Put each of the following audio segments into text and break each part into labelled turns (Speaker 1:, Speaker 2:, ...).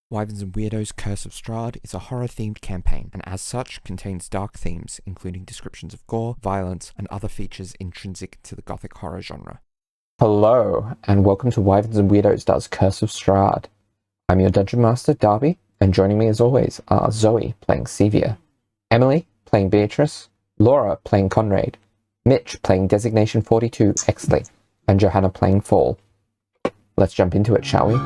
Speaker 1: Wyverns and Weirdos Curse of Strahd is a horror-themed campaign, and as such contains dark themes, including descriptions of gore, violence, and other features intrinsic to the gothic horror genre.
Speaker 2: Hello, and welcome to Wyverns and Weirdos does Curse of Strahd. I'm your Dungeon Master, Darby, and joining me as always are Zoe, playing Cevia, Emily, playing Beatrice, Laura, playing Conrade, Mitch, playing Designation 42, Exley, and Johanna, playing Fall. Let's jump into it, shall we?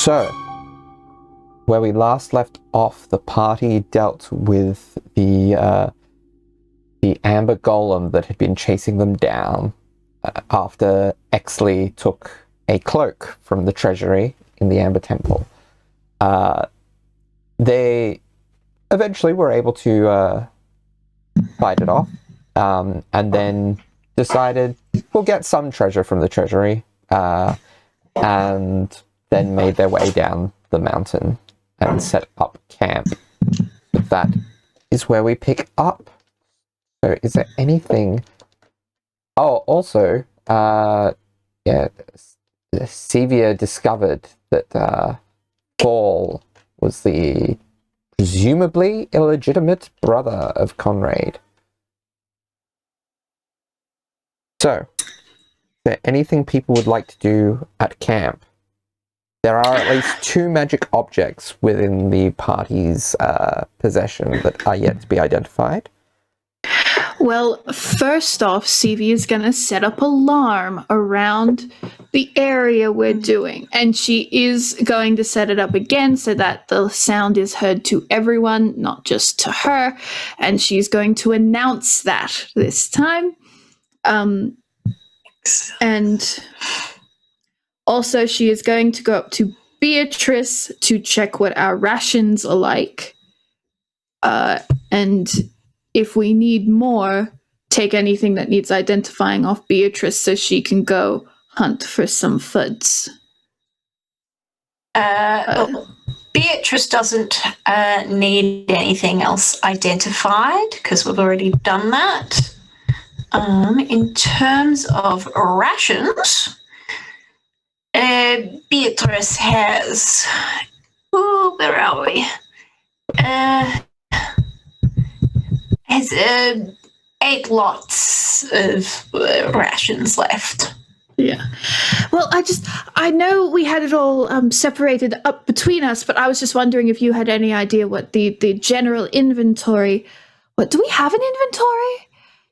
Speaker 2: So, where we last left off, the party dealt with the amber golem that had been chasing them down after Exley took a cloak from the treasury in the Amber Temple. They eventually were able to fight it off, and then decided we'll get some treasure from the treasury, and then made their way down the mountain and set up camp. That is where we pick up. So is there anything... Oh, also, Cevia discovered that Fall was the presumably illegitimate brother of Conrade. So, is there anything people would like to do at camp? There are at least 2 magic objects within the party's possession that are yet to be identified.
Speaker 3: Well, first off, Cevia is going to set up alarm around the area we're doing. And she is going to set it up again so that the sound is heard to everyone, not just to her. And she's going to announce that this time. And also, she is going to go up to Beatrice to check what our rations are like. And if we need more, take anything that needs identifying off Beatrice so she can go hunt for some foods.
Speaker 4: Beatrice doesn't need anything else identified because we've already done that. In terms of rations... Beatrice has... Oh, where are we? Has 8 lots of rations left.
Speaker 3: Yeah. Well, I know we had it all separated up between us, but I was just wondering if you had any idea what the general inventory... What, do we have an inventory?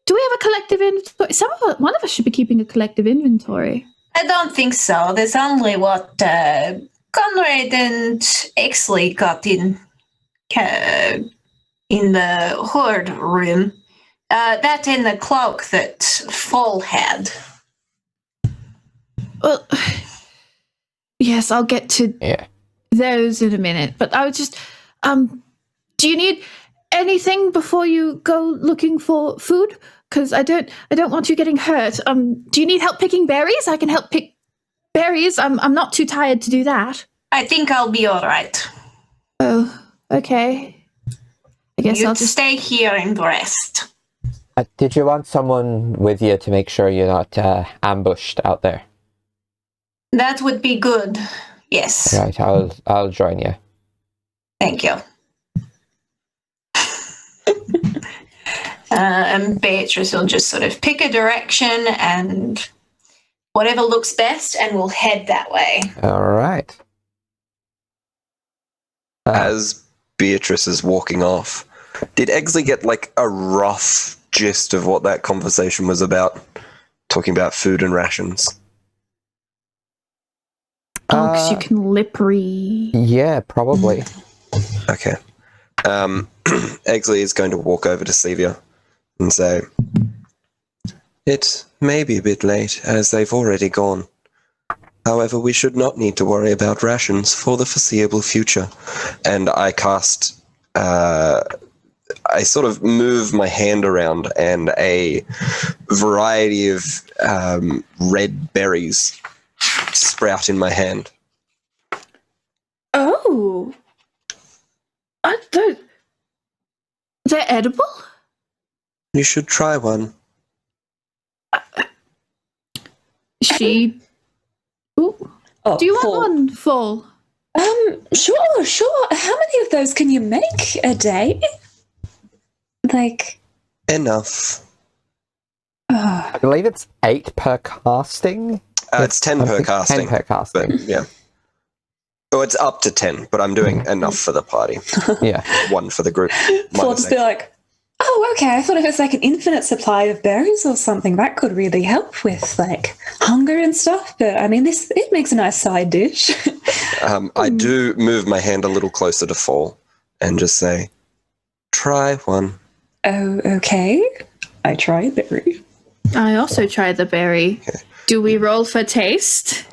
Speaker 3: Do we have a collective inventory? One of us should be keeping a collective inventory.
Speaker 4: I don't think so. There's only what Conrade and Exley got in the hoard room. That in the cloak that Fall had.
Speaker 3: Well, yes, I'll get to those in a minute. But I was just, do you need anything before you go looking for food? Because I don't want you getting hurt. Do you need help picking berries? I can help pick berries. I'm not too tired to do that.
Speaker 4: I think I'll be all right.
Speaker 3: Oh, okay. I guess I'll just
Speaker 4: stay here and rest.
Speaker 2: Did you want someone with you to make sure you're not ambushed out there?
Speaker 4: That would be good. Yes.
Speaker 2: Right, I'll join you.
Speaker 4: Thank you. And Beatrice will just sort of pick a direction and whatever looks best, and we'll head that way.
Speaker 2: All right.
Speaker 5: As Beatrice is walking off, did Exley get like a rough gist of what that conversation was about? Talking about food and rations.
Speaker 3: Oh, because you can lip read.
Speaker 2: Yeah, probably.
Speaker 5: Okay. Exley is going to walk over to Cevia and say, "It may be a bit late, as they've already gone, However, we should not need to worry about rations for the foreseeable future. And I cast... I sort of move my hand around and a variety of red berries sprout in my hand.
Speaker 3: Oh. They're edible?
Speaker 5: You should try one.
Speaker 3: She... Ooh.
Speaker 6: Oh,
Speaker 3: Do you
Speaker 6: full.
Speaker 3: want one full?
Speaker 6: Sure. How many of those can you make a day? Like...
Speaker 5: Enough.
Speaker 2: I believe it's 8 per casting.
Speaker 5: It's 10 per casting.
Speaker 2: 10 per casting.
Speaker 5: But, yeah. Oh, it's up to 10, but I'm doing enough for the party.
Speaker 2: Yeah.
Speaker 5: 1 for the group.
Speaker 6: Full just be like, oh, okay, I thought it was like an infinite supply of berries or something. That could really help with, like, hunger and stuff. But, I mean, it makes a nice side dish.
Speaker 5: I do move my hand a little closer to Fall and just say, try one.
Speaker 6: Oh, okay. I try a berry.
Speaker 3: I also tried the berry.
Speaker 5: Okay.
Speaker 3: Do we roll for taste?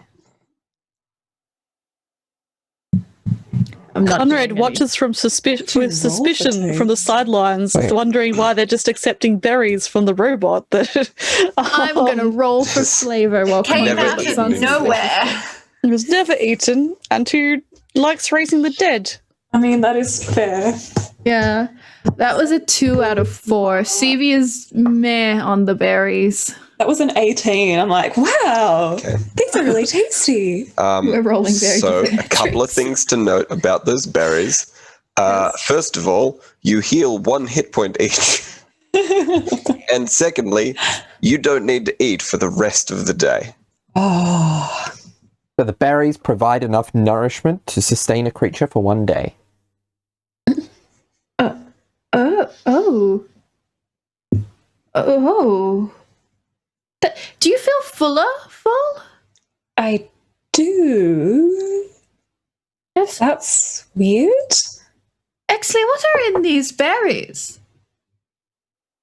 Speaker 3: I'm not
Speaker 7: Conrade
Speaker 3: doing
Speaker 7: watches with suspicion from the sidelines,
Speaker 2: Wait.
Speaker 7: wondering why they're just accepting berries from the robot. That
Speaker 3: I'm going to roll for flavor while
Speaker 4: Came
Speaker 5: Never
Speaker 4: out
Speaker 5: eaten
Speaker 4: of
Speaker 5: in
Speaker 4: nowhere.
Speaker 7: was never eaten and who likes raising the dead.
Speaker 6: I mean, that is fair.
Speaker 3: Yeah, that was a 2 out of 4. Cevia's meh on the berries.
Speaker 6: That was an 18. I'm like, wow,
Speaker 5: Okay.
Speaker 6: these are really tasty.
Speaker 3: We're rolling very
Speaker 5: So, a
Speaker 3: different
Speaker 5: couple of
Speaker 3: traits.
Speaker 5: things to note about those berries. First of all, you heal 1 hit point each. And secondly, you don't need to eat for the rest of the day.
Speaker 6: Oh,
Speaker 2: So the berries provide enough nourishment to sustain a creature for 1 day.
Speaker 3: Oh. Do you feel full?
Speaker 6: I do.
Speaker 3: Yes.
Speaker 6: That's weird.
Speaker 3: Exley, what are in these berries?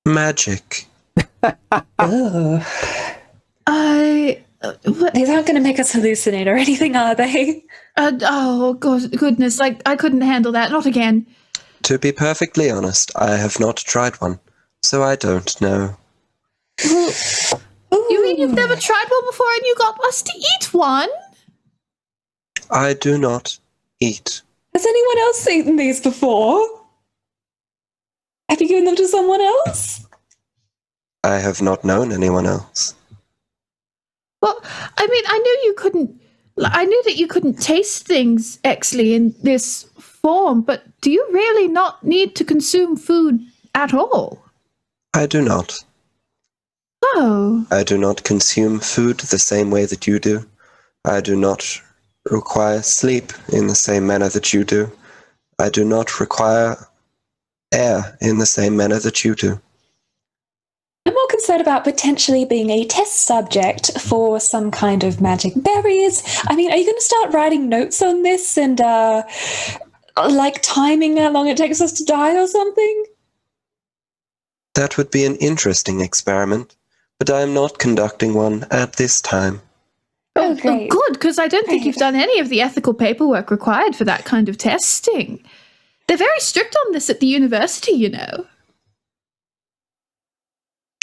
Speaker 5: Magic.
Speaker 6: Ugh.
Speaker 3: What?
Speaker 6: These aren't going to make us hallucinate or anything, are they?
Speaker 3: Goodness, I couldn't handle that. Not again.
Speaker 5: To be perfectly honest, I have not tried one, so I don't know.
Speaker 3: Well, you mean you've never tried one before and you got us to eat one?
Speaker 5: I do not eat.
Speaker 6: Has anyone else eaten these before? Have you given them to someone else?
Speaker 5: I have not known anyone else.
Speaker 3: Well, I mean, I knew that you couldn't taste things, Exley, in this form, but do you really not need to consume food at all?
Speaker 5: I do not.
Speaker 3: Oh.
Speaker 5: I do not consume food the same way that you do. I do not require sleep in the same manner that you do. I do not require air in the same manner that you do.
Speaker 6: I'm more concerned about potentially being a test subject for some kind of magic berries. I mean, are you going to start writing notes on this and, like, timing how long it takes us to die or something?
Speaker 5: That would be an interesting experiment, but I am not conducting one at this time.
Speaker 6: Oh, great.
Speaker 3: Good, because I don't think you've done any of the ethical paperwork required for that kind of testing. They're very strict on this at the university, you know.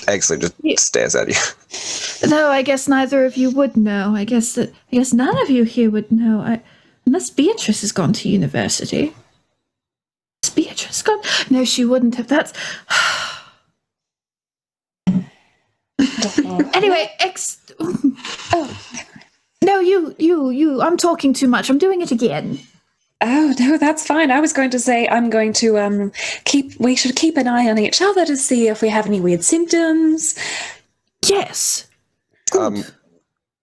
Speaker 5: Exley just stares at you.
Speaker 3: No, I guess neither of you would know. I guess none of you here would know. Unless Beatrice has gone to university. Has Beatrice gone? No, she wouldn't have. That's... Anyway,
Speaker 6: Oh.
Speaker 3: No, you. I'm talking too much. I'm doing it again.
Speaker 6: Oh, no, that's fine. I was going to say I'm going to we should keep an eye on each other to see if we have any weird symptoms.
Speaker 3: Yes.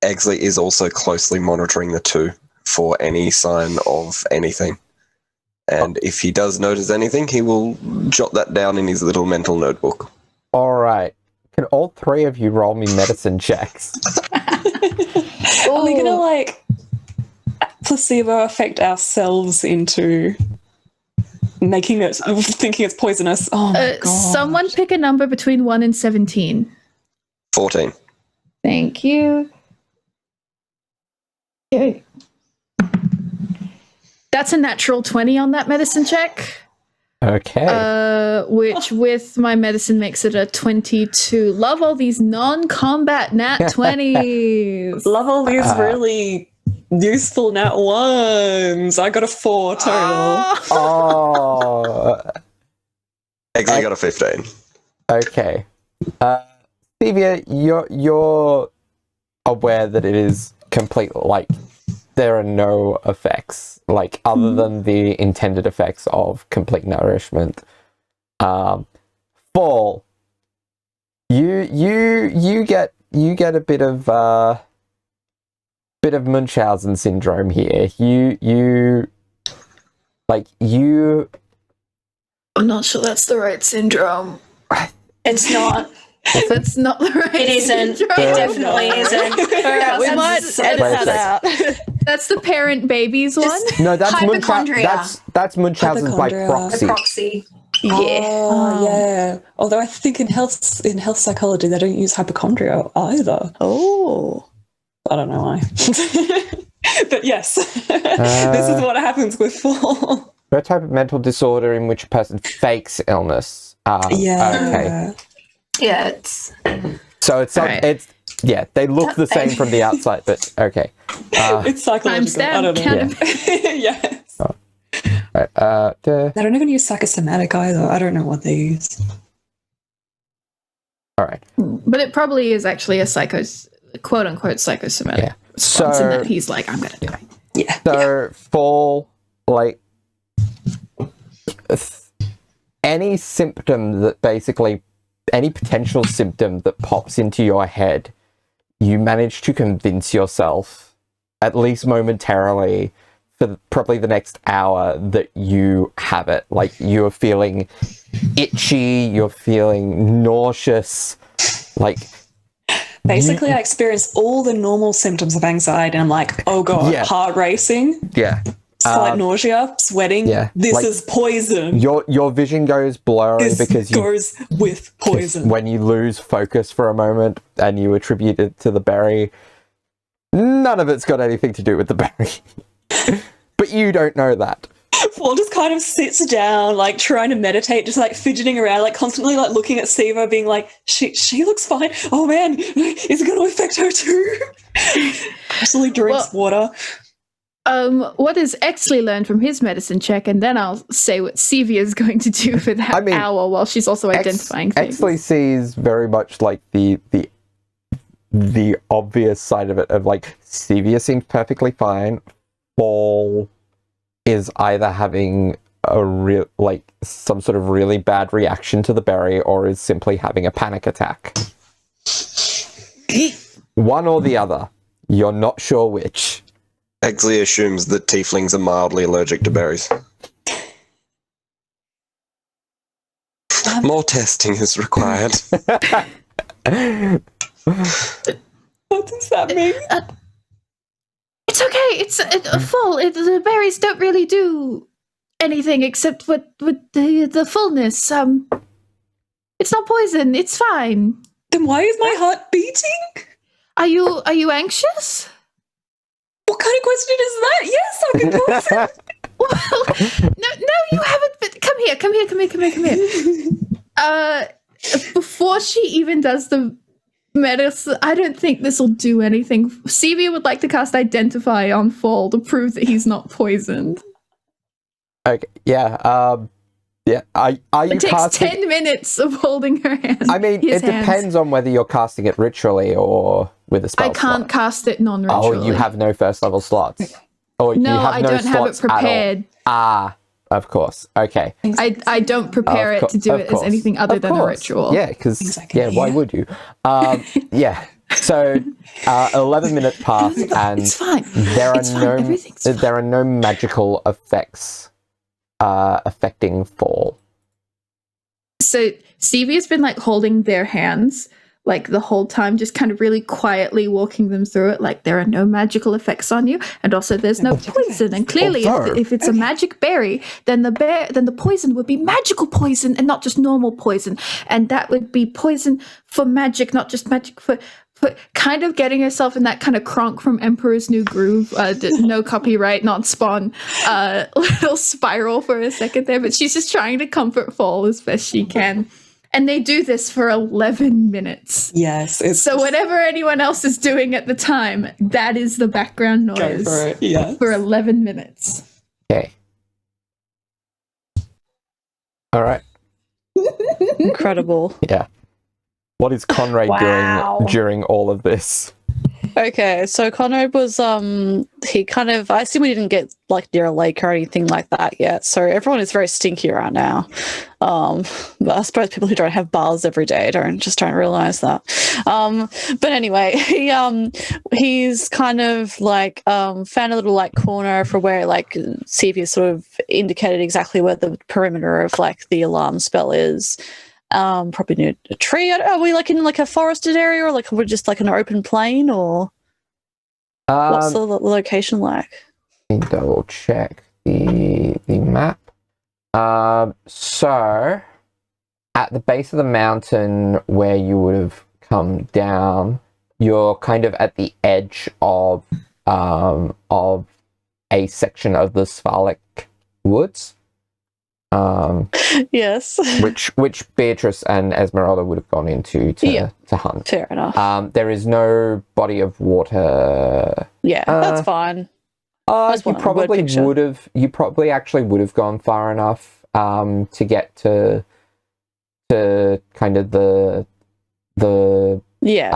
Speaker 5: Exley is also closely monitoring the two for any sign of anything. And if he does notice anything, he will jot that down in his little mental notebook.
Speaker 2: Alright. Can all 3 of you roll me medicine checks?
Speaker 6: Are we going to, like, placebo affect ourselves into thinking it's poisonous? Oh, my God.
Speaker 3: Someone pick a number between 1 and 17.
Speaker 5: 14.
Speaker 3: Thank you. Okay. That's a natural 20 on that medicine check.
Speaker 2: Okay.
Speaker 3: Which with my medicine makes it a 22. Love all these non-combat nat 20s.
Speaker 7: Love all these really useful nat ones. I got a 4 total.
Speaker 2: Oh.
Speaker 5: Exley got a 15.
Speaker 2: Okay. Cevia, you're aware that it is complete, like, there are no effects, like, other than the intended effects of complete nourishment. Fall, you get a bit of Munchausen syndrome here.
Speaker 3: I'm not sure that's the right syndrome.
Speaker 4: It's not.
Speaker 3: That's not the right
Speaker 4: It isn't.
Speaker 3: syndrome.
Speaker 4: It definitely isn't.
Speaker 7: We might edit that out.
Speaker 3: That's the parent-babies one?
Speaker 2: No, that's
Speaker 4: Hypochondria.
Speaker 2: that's Munchausen by
Speaker 6: Hypochondria.
Speaker 2: proxy.
Speaker 4: Proxy.
Speaker 6: Oh, yeah. Although I think in health psychology they don't use hypochondria either.
Speaker 7: Oh.
Speaker 6: I don't know why. But yes, this is what happens with fall.
Speaker 2: No type of mental disorder in which a person fakes illness.
Speaker 6: Yeah.
Speaker 2: Okay.
Speaker 4: Yeah, it's
Speaker 2: So it's
Speaker 3: Right.
Speaker 2: it's yeah, they look the same from the outside, but okay.
Speaker 6: It's psychological. I don't know. Yes.
Speaker 2: They
Speaker 6: They don't even use psychosomatic either. I don't know what they use.
Speaker 2: all right.
Speaker 3: But it probably is actually a quote-unquote psychosomatic
Speaker 2: Yeah.
Speaker 3: response in
Speaker 2: So-
Speaker 3: that he's like, I'm going to do it.
Speaker 6: Yeah.
Speaker 2: So fall, like, any symptom that basically, any potential symptom that pops into your head, you manage to convince yourself, at least momentarily, for probably the next hour, that you have it. Like, you're feeling itchy, you're feeling nauseous, like...
Speaker 6: Basically, I experience all the normal symptoms of anxiety, and I'm like, oh god,
Speaker 2: Yeah.
Speaker 6: heart racing,
Speaker 2: Yeah.
Speaker 6: slight nausea, sweating.
Speaker 2: yeah,
Speaker 6: This
Speaker 2: like-
Speaker 6: is poison.
Speaker 2: Your vision goes blurry
Speaker 6: This
Speaker 2: because you...
Speaker 6: goes with poison.
Speaker 2: When you lose focus for a moment and you attribute it to the berry, none of it's got anything to do with the berry. But you don't know that.
Speaker 6: Paul just kind of sits down, like trying to meditate, just like fidgeting around, like constantly like looking at Cevia, being like, she looks fine. Oh man, is it going to affect her too? Constantly drinks water.
Speaker 3: What does Exley learn from his medicine check? And then I'll say what Cevia is going to do for that hour while she's also identifying things.
Speaker 2: Exley sees very much like the obvious side of it, of like, Cevia seems perfectly fine. Fall is either having some sort of really bad reaction to the berry, or is simply having a panic attack. One or the other. You're not sure which.
Speaker 5: Exley assumes that tieflings are mildly allergic to berries. More testing is required.
Speaker 6: What does that mean?
Speaker 3: It's okay. It's a full. The berries don't really do anything except with the fullness. It's not poison. It's fine.
Speaker 6: Then why is my heart beating?
Speaker 3: Are you anxious?
Speaker 6: What kind of question is that? Yes, I'm important.
Speaker 3: Well, no, you haven't. But come here. Before she even does the medicine, I don't think this will do anything. Cevia would like to cast Identify on Fall to prove that he's not poisoned.
Speaker 2: Okay, yeah, yeah. Are you
Speaker 3: It takes
Speaker 2: casting...
Speaker 3: 10 minutes of holding her hand.
Speaker 2: I mean, it depends on whether you're casting it ritually or with a spell
Speaker 3: I can't
Speaker 2: slot.
Speaker 3: cast it non-ritually.
Speaker 2: Oh, you have no first level slots. Or
Speaker 3: No,
Speaker 2: you have
Speaker 3: I
Speaker 2: no
Speaker 3: don't have it
Speaker 2: slots at all.
Speaker 3: prepared.
Speaker 2: Ah, of course. Okay.
Speaker 3: I don't prepare it to do it as anything other than a ritual.
Speaker 2: Yeah, because
Speaker 6: Exactly,
Speaker 2: why
Speaker 6: yeah.
Speaker 2: would you? Yeah. So 11 minutes pass, and
Speaker 3: It's fine.
Speaker 2: there
Speaker 3: It's fine. Everything's fine.
Speaker 2: are no magical effects affecting Fall.
Speaker 3: So Cevia's been like holding their hands like the whole time, just kind of really quietly walking them through it. Like, there are no magical effects on you, and also there's no poison. And clearly, if it's a magic berry, then the poison would be magical poison and not just normal poison. And that would be poison for magic, not just magic for kind of getting herself in that kind of Kronk from Emperor's New Groove, no copyright, not Spawn, little spiral for a second there, but she's just trying to comfort Fall as best she can. And they do this for 11 minutes.
Speaker 7: Yes.
Speaker 3: So whatever anyone else is doing at the time, that is the background noise for 11 minutes.
Speaker 2: Okay. All right.
Speaker 6: Incredible.
Speaker 2: Yeah. What is Conrade doing during all of this?
Speaker 8: Okay, so Conrade was he kind of, I assume we didn't get like near a lake or anything like that yet, so everyone is very stinky right now. But I suppose people who don't have baths every day don't realize that. But anyway, he's kind of like found a little like corner for where like Cevia sort of indicated exactly where the perimeter of like the alarm spell is. Probably near a tree. Are we like in like a forested area, or like we're just like an open plain, or what's the location like?
Speaker 2: Let me double check the map. So at the base of the mountain where you would have come down, you're kind of at the edge of a section of the Svalek woods.
Speaker 8: Yes.
Speaker 2: which Beatrice and Esmeralda would have gone into to hunt.
Speaker 8: Fair enough.
Speaker 2: There is no body of water.
Speaker 8: Yeah, that's fine.
Speaker 2: You probably actually would have gone far enough to get to kind of the
Speaker 8: but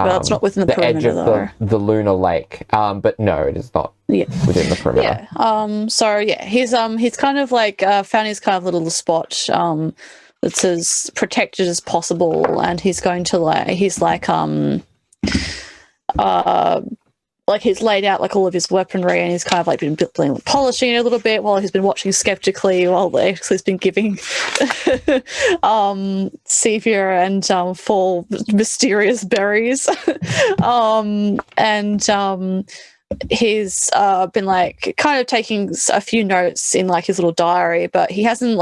Speaker 8: that's not within the perimeter,
Speaker 2: edge of
Speaker 8: though.
Speaker 2: the lunar lake. But no, it is not within the perimeter.
Speaker 8: Yeah. He's kind of like found his kind of little spot that's as protected as possible, and he's going to he's laid out like all of his weaponry, and he's kind of like been polishing it a little bit while he's been watching skeptically while Exley's been giving Cevia and Fall mysterious berries. He's been like kind of taking a few notes in like his little diary, but he hasn't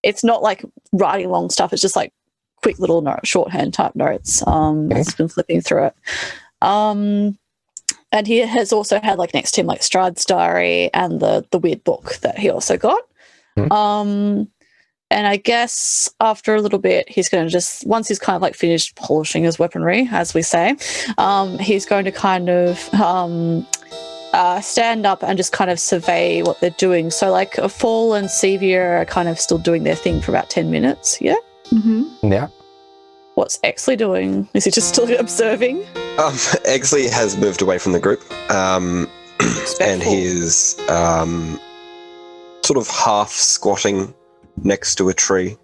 Speaker 8: it's not like writing long stuff, it's just like quick little shorthand type notes. He's been flipping through it. And he has also had like next to him like Strahd's diary and the weird book that he also got. And I guess after a little bit, he's going to once he's kind of like finished polishing his weaponry, as we say, he's going to kind of stand up and just kind of survey what they're doing. So like Fall and Cevia are kind of still doing their thing for about 10 minutes. Yeah.
Speaker 3: Mm-hmm.
Speaker 2: Yeah.
Speaker 8: What's Exley doing? Is he just still observing?
Speaker 5: Exley has moved away from the group, and he's sort of half squatting next to a tree,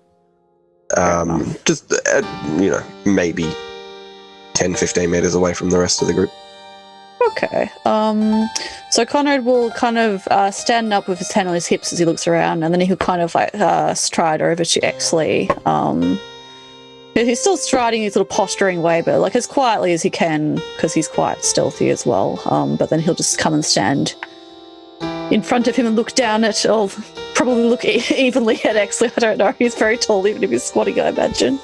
Speaker 5: just maybe 10-15 meters away from the rest of the group.
Speaker 8: Okay. So Conrade will kind of stand up with his hand on his hips as he looks around, and then he'll kind of like stride over to Exley. He's still striding his little posturing way, but like as quietly as he can, because he's quite stealthy as well. But then he'll just come and stand in front of him and look down at, or probably look evenly at Exley. I don't know. He's very tall, even if he's squatting, I imagine.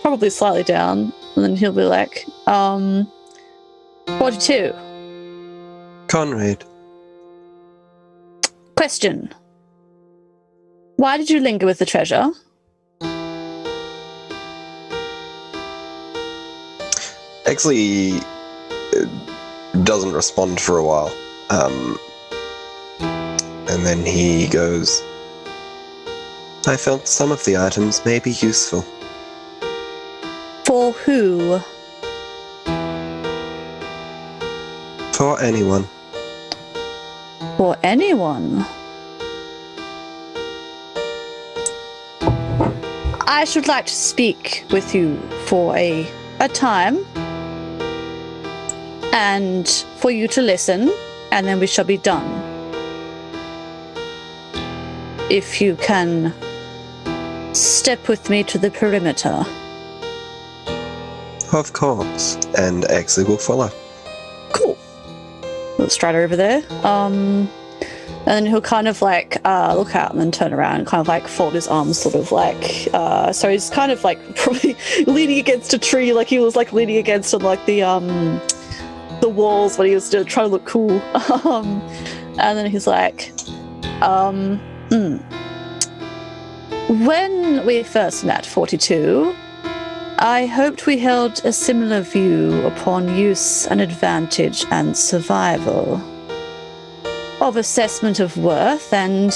Speaker 8: Probably slightly down. And then he'll be like, 42.
Speaker 5: Conrade.
Speaker 8: Question. Why did you linger with the treasure?
Speaker 5: Exley doesn't respond for a while. And then he goes, I felt some of the items may be useful.
Speaker 8: For who?
Speaker 5: For anyone.
Speaker 8: For anyone? I should like to speak with you for a time, and for you to listen, and then we shall be done. If you can step with me to the perimeter.
Speaker 5: Of course, and Exley will follow.
Speaker 8: Cool. We'll stride over there. And then he'll kind of like look out and then turn around and kind of like fold his arms, sort of like. So he's kind of like probably leaning against a tree, like he was like leaning against like the walls when he was trying to look cool. And then he's like, When we first met, 42, I hoped we held a similar view upon use and advantage and survival, of assessment of worth, and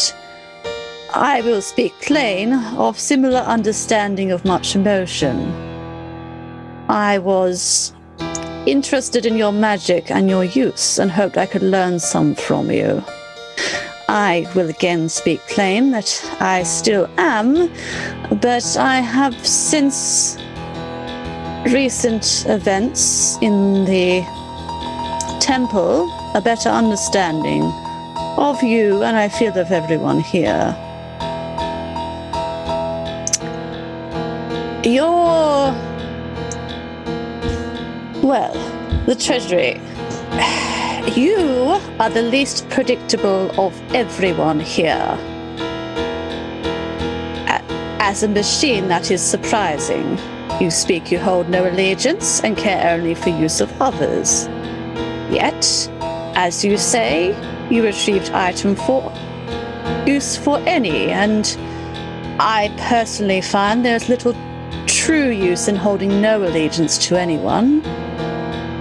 Speaker 8: I will speak plain, of similar understanding of much emotion. I was interested in your magic and your use, and hoped I could learn some from you. I will again speak plain that I still am, but I have since recent events in the temple a better understanding of you, and I feel of everyone here. The treasury. You are the least predictable of everyone here. As a machine, that is surprising. You speak you hold no allegiance and care only for use of others. Yet, as you say, you retrieved item for use for any, and I personally find there's little true use in holding no allegiance to anyone.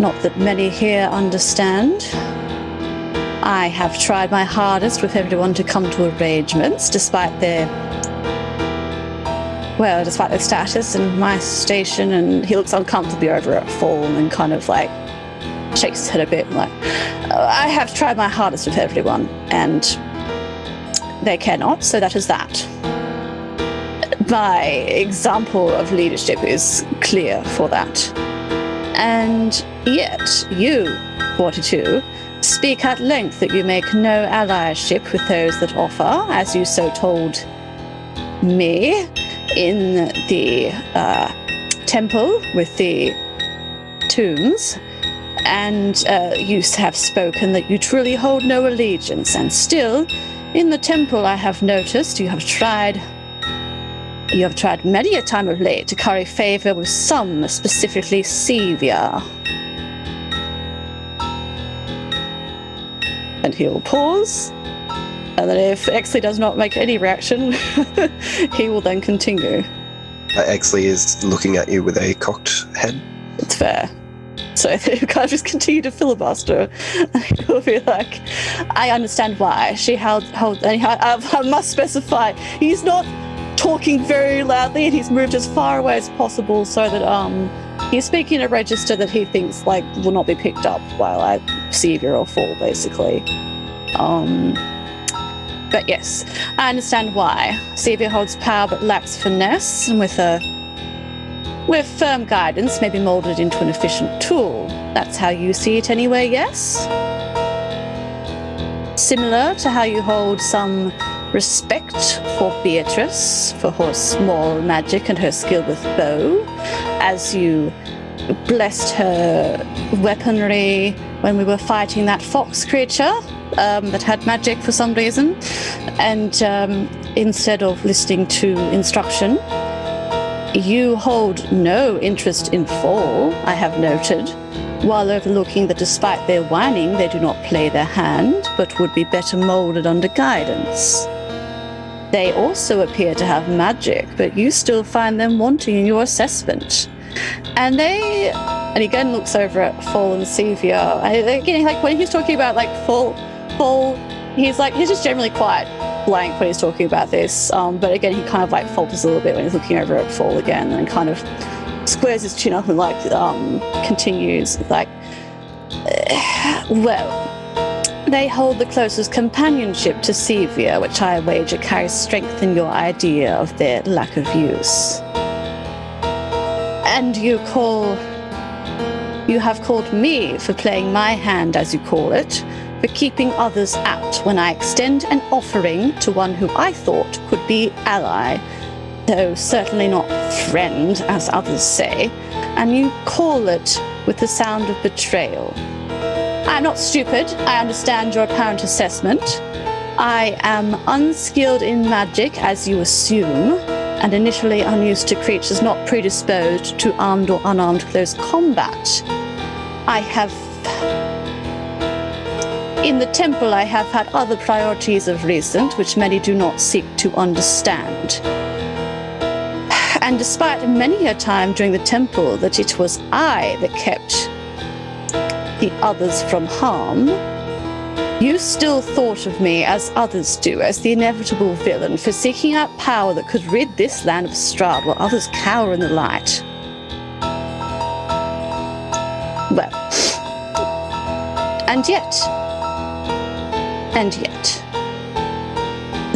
Speaker 8: Not that many here understand. I have tried my hardest with everyone to come to arrangements, despite their status and my station, and he looks uncomfortably over at Fall and kind of like shakes his head a bit, like, I have tried my hardest with everyone, and they cannot, so that is that. My example of leadership is clear for that. And yet, you, 42, speak at length that you make no allyship with those that offer, as you so told me, in the temple with the tombs. And you have spoken that you truly hold no allegiance, and still, in the temple I have noticed you have tried many a time of late to curry favor with some, specifically Cevia. And he'll pause, and then if Exley does not make any reaction, he will then continue.
Speaker 5: Exley is looking at you with a cocked head.
Speaker 8: It's fair. So they kind of just continue to filibuster. He'll be like, I understand why. She held and I must specify, he's not talking very loudly, and he's moved as far away as possible so that he's speaking in a register that he thinks like will not be picked up by Cevia or Fall, basically. But yes, I understand why. Cevia holds power but lacks finesse, and with firm guidance may be molded into an efficient tool. That's how you see it anyway, yes? Similar to how you hold some respect for Beatrice, for her small magic and her skill with bow, as you blessed her weaponry when we were fighting that Fawkes creature that had magic for some reason, and instead of listening to instruction, you hold no interest in Fall, I have noted, while overlooking that despite their whining, they do not play their hand, but would be better molded under guidance. They also appear to have magic, but you still find them wanting in your assessment. And he again looks over at Fall and Cevia. Again, like when he's talking about like Fall, he's just generally quite blank when he's talking about this. But again, he kind of like falters a little bit when he's looking over at Fall again, and kind of squares his chin up and like continues like, well, they hold the closest companionship to Cevia, which I wager carries strength in your idea of their lack of use. And you have called me for playing my hand, as you call it, for keeping others out when I extend an offering to one who I thought could be ally, though certainly not friend, as others say, and you call it with the sound of betrayal. I'm not stupid. I understand your apparent assessment. I am unskilled in magic, as you assume, and initially unused to creatures not predisposed to armed or unarmed close combat. In the temple, I have had other priorities of recent, which many do not seek to understand. And despite many a time during the temple that it was I that kept the others from harm, you still thought of me, as others do, as the inevitable villain for seeking out power that could rid this land of Strahd while others cower in the light. Well, and yet,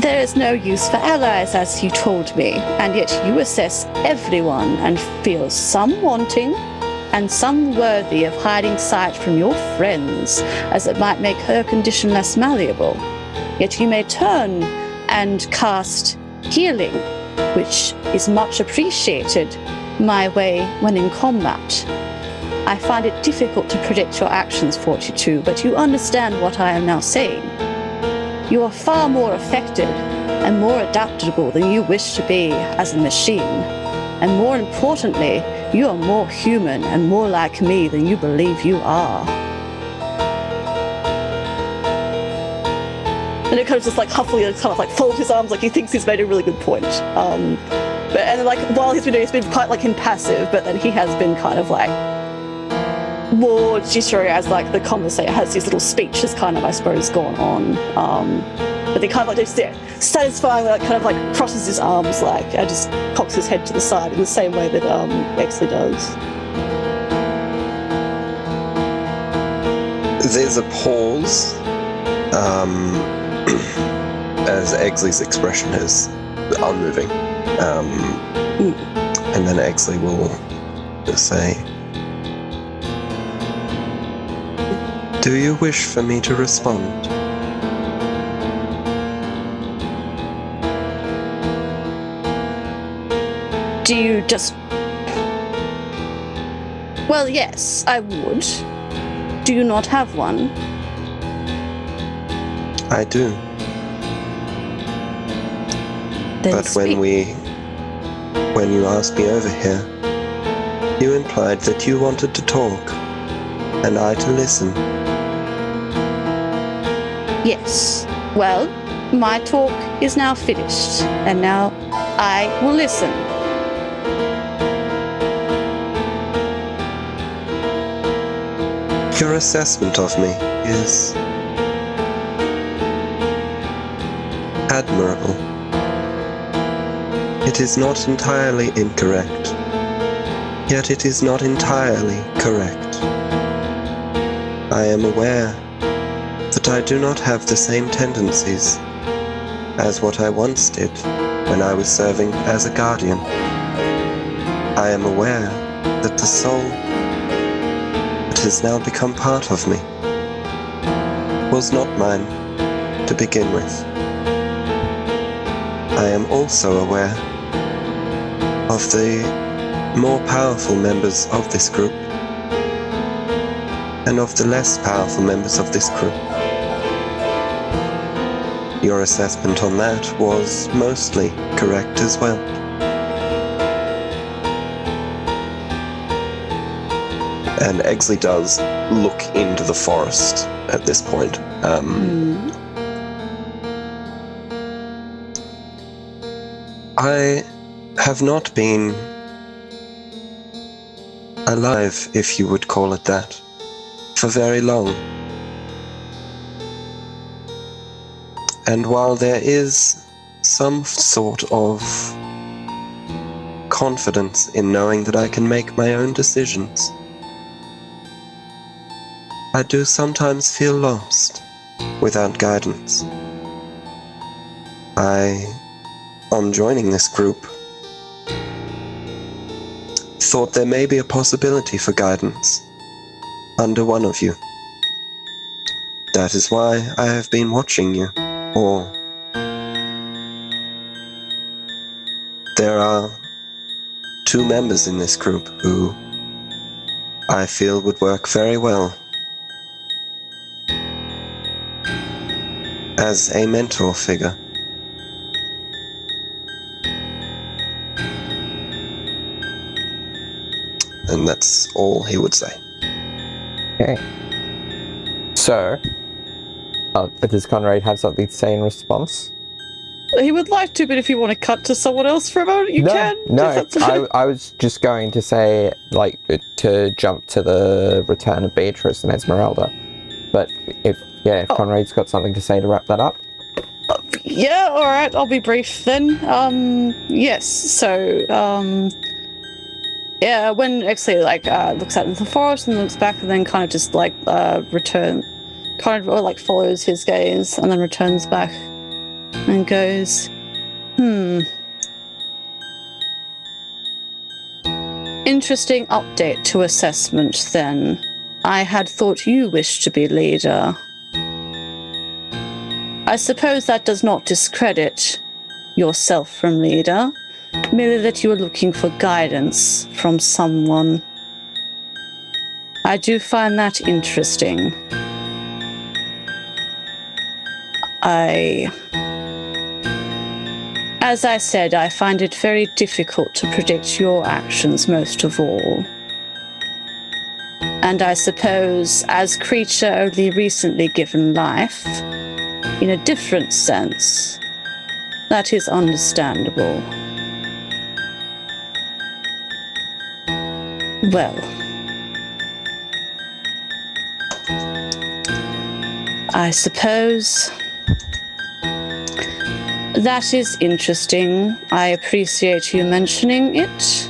Speaker 8: there is no use for allies, as you told me, and yet you assess everyone and feel some wanting and some worthy of hiding sight from your friends, as it might make her condition less malleable. Yet you may turn and cast healing, which is much appreciated my way when in combat. I find it difficult to predict your actions, 42, but you understand what I am now saying. You are far more effective and more adaptable than you wish to be as a machine. And more importantly, you are more human and more like me than you believe you are. And it kind of just like huffily kind of like folds his arms like he thinks he's made a really good point. And then like while he's been doing it, he's been quite like impassive, but then he has been kind of like more jittery as like the conversation has his little speech has kind of, I suppose, gone on. But they kind of like just satisfyingly like kind of like crosses his arms like and just cocks his head to the side in the same way that Exley does.
Speaker 5: There's a pause as Exley's expression is unmoving. And then Exley will just say, "Do you wish for me to respond?"
Speaker 8: Do you just... Well, yes, I would. Do you not have one?
Speaker 5: I do.
Speaker 8: Then
Speaker 5: But
Speaker 8: speak.
Speaker 5: when you asked me over here, you implied that you wanted to talk, and I to listen.
Speaker 8: Yes. Well, my talk is now finished, and now I will listen.
Speaker 5: Your assessment of me is admirable. It is not entirely incorrect, yet it is not entirely correct. I am aware that I do not have the same tendencies as what I once did when I was serving as a guardian. I am aware that the soul that has now become part of me was not mine to begin with. I am also aware of the more powerful members of this group and of the less powerful members of this group. Your assessment on that was mostly correct as well. And Exley does look into the forest at this point. I have not been alive, if you would call it that, for very long. And while there is some sort of confidence in knowing that I can make my own decisions, I do sometimes feel lost without guidance. On joining this group, thought there may be a possibility for guidance under one of you. That is why I have been watching you all. There are 2 members in this group who I feel would work very well. as a mentor figure. And that's all he would say.
Speaker 2: Okay. So, does Conrade have something to say in response?
Speaker 8: He would like to, but if you want to cut to someone else for a moment, you can.
Speaker 2: No, I was just going to say, like, to jump to the return of Beatrice and Esmeralda. But if Conrade's got something to say to wrap that up.
Speaker 8: Yeah, alright, I'll be brief then. Yes, so, yeah, when Exley, looks out into the forest and looks back and then kind of just, follows his gaze and then returns back and goes, Interesting update to assessment, then. I had thought you wished to be leader. I suppose that does not discredit yourself from leader, merely that you are looking for guidance from someone. I do find that interesting. As I said, I find it very difficult to predict your actions most of all. And I suppose, as creature only recently given life, in a different sense, that is understandable. Well, I suppose that is interesting. I appreciate you mentioning it.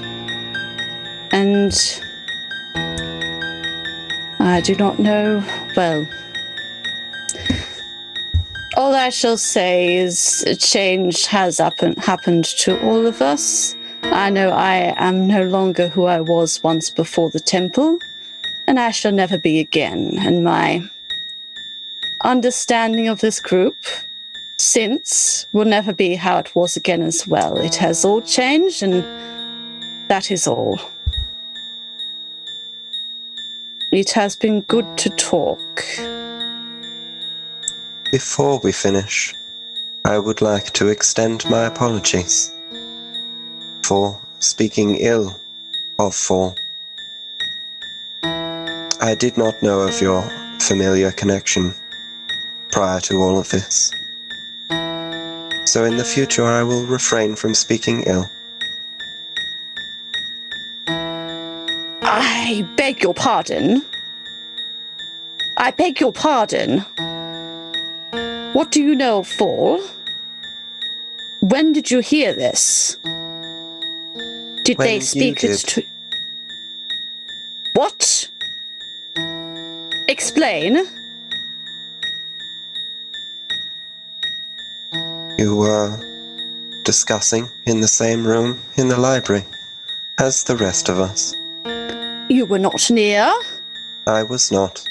Speaker 8: And I do not know, well, all I shall say is change has happened to all of us. I know I am no longer who I was once before the temple, and I shall never be again. And my understanding of this group since will never be how it was again as well. It has all changed, and that is all. It has been good to talk.
Speaker 5: Before we finish, I would like to extend my apologies for speaking ill of Fall. I did not know of your familiar connection prior to all of this. So in the future I will refrain from speaking ill.
Speaker 8: I beg your pardon. I beg your pardon. What do you know of Fall? When did you hear this? Did they speak it to... What? Explain.
Speaker 5: You were discussing in the same room in the library as the rest of us.
Speaker 8: You were not near?
Speaker 5: I was not.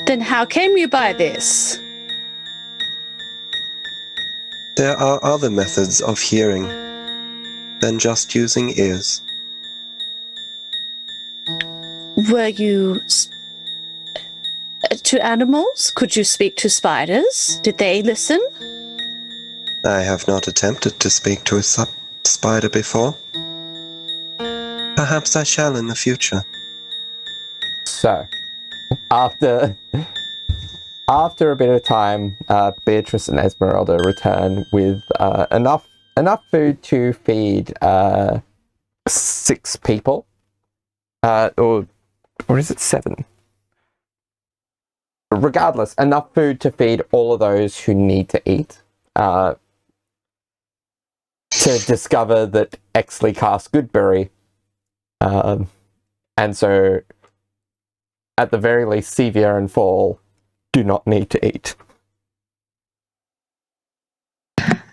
Speaker 8: Then how came you by this?
Speaker 5: There are other methods of hearing than just using ears.
Speaker 8: Were you to animals? Could you speak to spiders? Did they listen?
Speaker 5: I have not attempted to speak to a spider before. Perhaps I shall in the future.
Speaker 2: So, after a bit of time, Beatrice and Esmeralda return with enough food to feed 6 people, or is it 7? Regardless, enough food to feed all of those who need to eat. To discover that Exley cast Goodberry, and so at the very least, Cevia and Fall do not need to eat.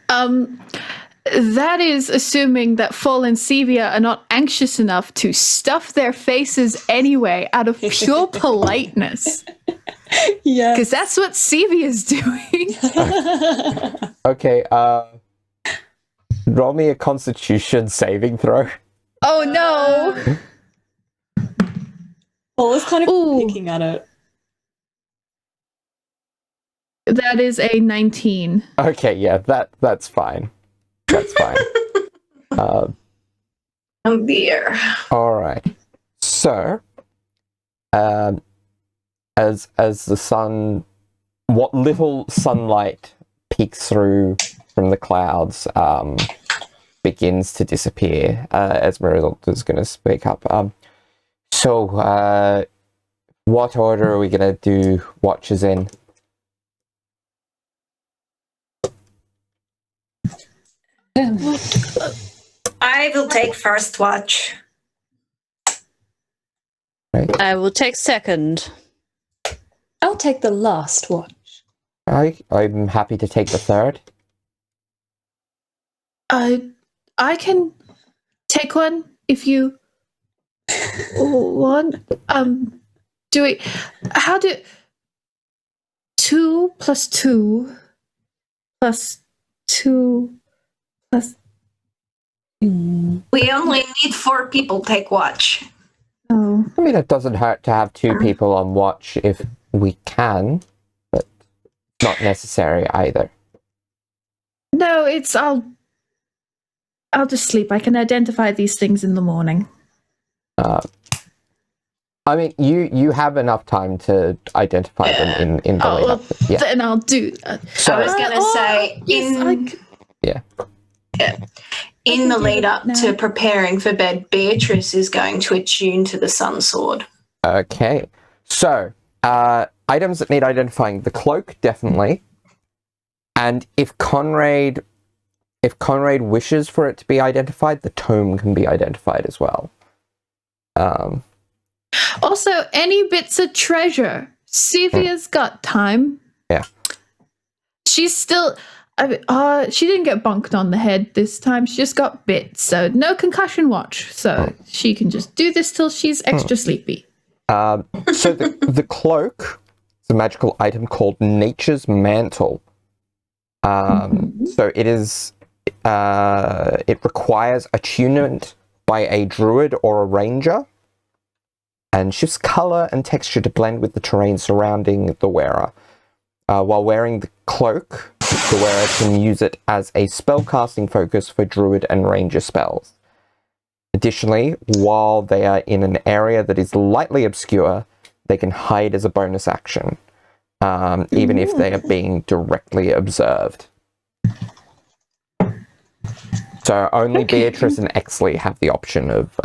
Speaker 3: That is assuming that Fall and Cevia are not anxious enough to stuff their faces anyway out of pure politeness.
Speaker 7: Yeah.
Speaker 3: Because that's what Cevia is doing.
Speaker 2: Okay, roll me a Constitution saving throw.
Speaker 3: Oh no!
Speaker 7: Well, it's kind of picking at it.
Speaker 3: That is a 19.
Speaker 2: Okay, yeah, that's fine. That's fine.
Speaker 4: Oh dear.
Speaker 2: All right. So, as the sun, what little sunlight peeks through from the clouds begins to disappear, Esmeralda is going to speak up. So, what order are we going to do watches in?
Speaker 4: I will take first watch.
Speaker 2: Right.
Speaker 8: I will take second.
Speaker 6: I'll take the last watch.
Speaker 2: I'm happy to take the third.
Speaker 3: I can take one if you want. Do we? How do 2 plus 2 plus 2 plus?
Speaker 4: We only need 4 people take watch.
Speaker 3: Oh,
Speaker 2: I mean, it doesn't hurt to have 2 people on watch if we can, but not necessary either.
Speaker 3: no, it's I'll just sleep. I can identify these things in the morning.
Speaker 2: I mean, you have enough time to identify them in the lead
Speaker 3: well,
Speaker 2: up. Yeah.
Speaker 3: then I'll do that.
Speaker 2: So,
Speaker 4: I was going to say, in the lead up to preparing for bed, Beatrice is going to attune to the sun sword.
Speaker 2: okay. So, items that need identifying: the cloak, definitely, and if Conrade wishes for it to be identified, the tome can be identified as well.
Speaker 3: Also, any bits of treasure. Cevia's got time.
Speaker 2: Yeah.
Speaker 3: She's still. She didn't get bonked on the head this time. She just got bit, so no concussion watch. So she can just do this till she's extra sleepy.
Speaker 2: So the cloak is a magical item called Nature's Mantle. So it is. It requires attunement by a druid or a ranger, and shifts color and texture to blend with the terrain surrounding the wearer. While wearing the cloak, the wearer can use it as a spellcasting focus for druid and ranger spells. Additionally, while they are in an area that is lightly obscure, they can hide as a bonus action, even if they are being directly observed. So only Beatrice and Exley have the option of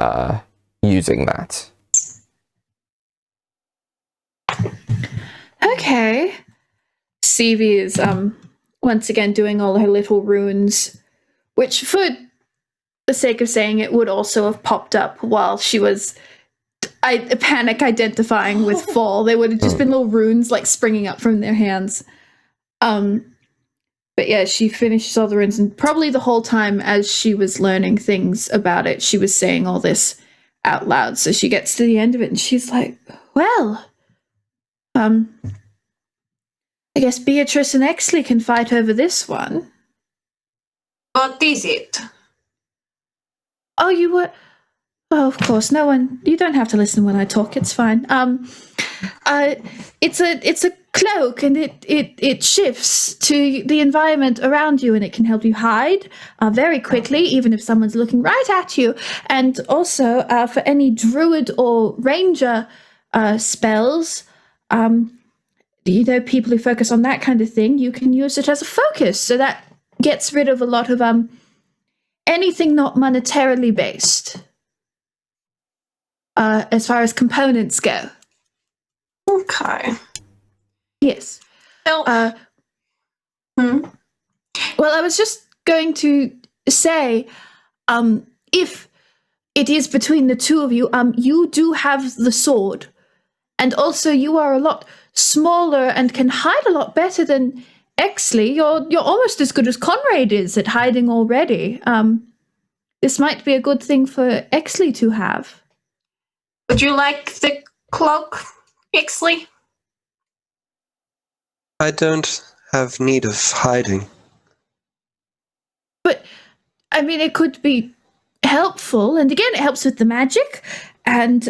Speaker 2: using that.
Speaker 3: Okay. Cevia is once again doing all her little runes, which, for the sake of saying it, would also have popped up while she was panic identifying with fall. They would have just been little runes like springing up from their hands. But yeah, she finishes all the runes, and probably the whole time as she was learning things about it, she was saying all this out loud. So she gets to the end of it and she's like, well, I guess Beatrice and Exley can fight over this one.
Speaker 4: What is it?
Speaker 3: Oh, you were... Oh, of course, no one... You don't have to listen when I talk, it's fine. It's a cloak, and it shifts to the environment around you, and it can help you hide very quickly, even if someone's looking right at you. And also, for any druid or ranger spells, people who focus on that kind of thing, you can use it as a focus. So that gets rid of a lot of anything not monetarily based, as far as components go.
Speaker 4: Okay.
Speaker 3: Yes.
Speaker 4: Well,
Speaker 3: Well, I was just going to say, if it is between the two of you, you do have the sword, and also you are a lot smaller and can hide a lot better than Exley. You're almost as good as Conrade is at hiding already. This might be a good thing for Exley to have.
Speaker 4: would you like the cloak, Exley?
Speaker 5: I don't have need of hiding.
Speaker 3: But, I mean, it could be helpful, and again, it helps with the magic, and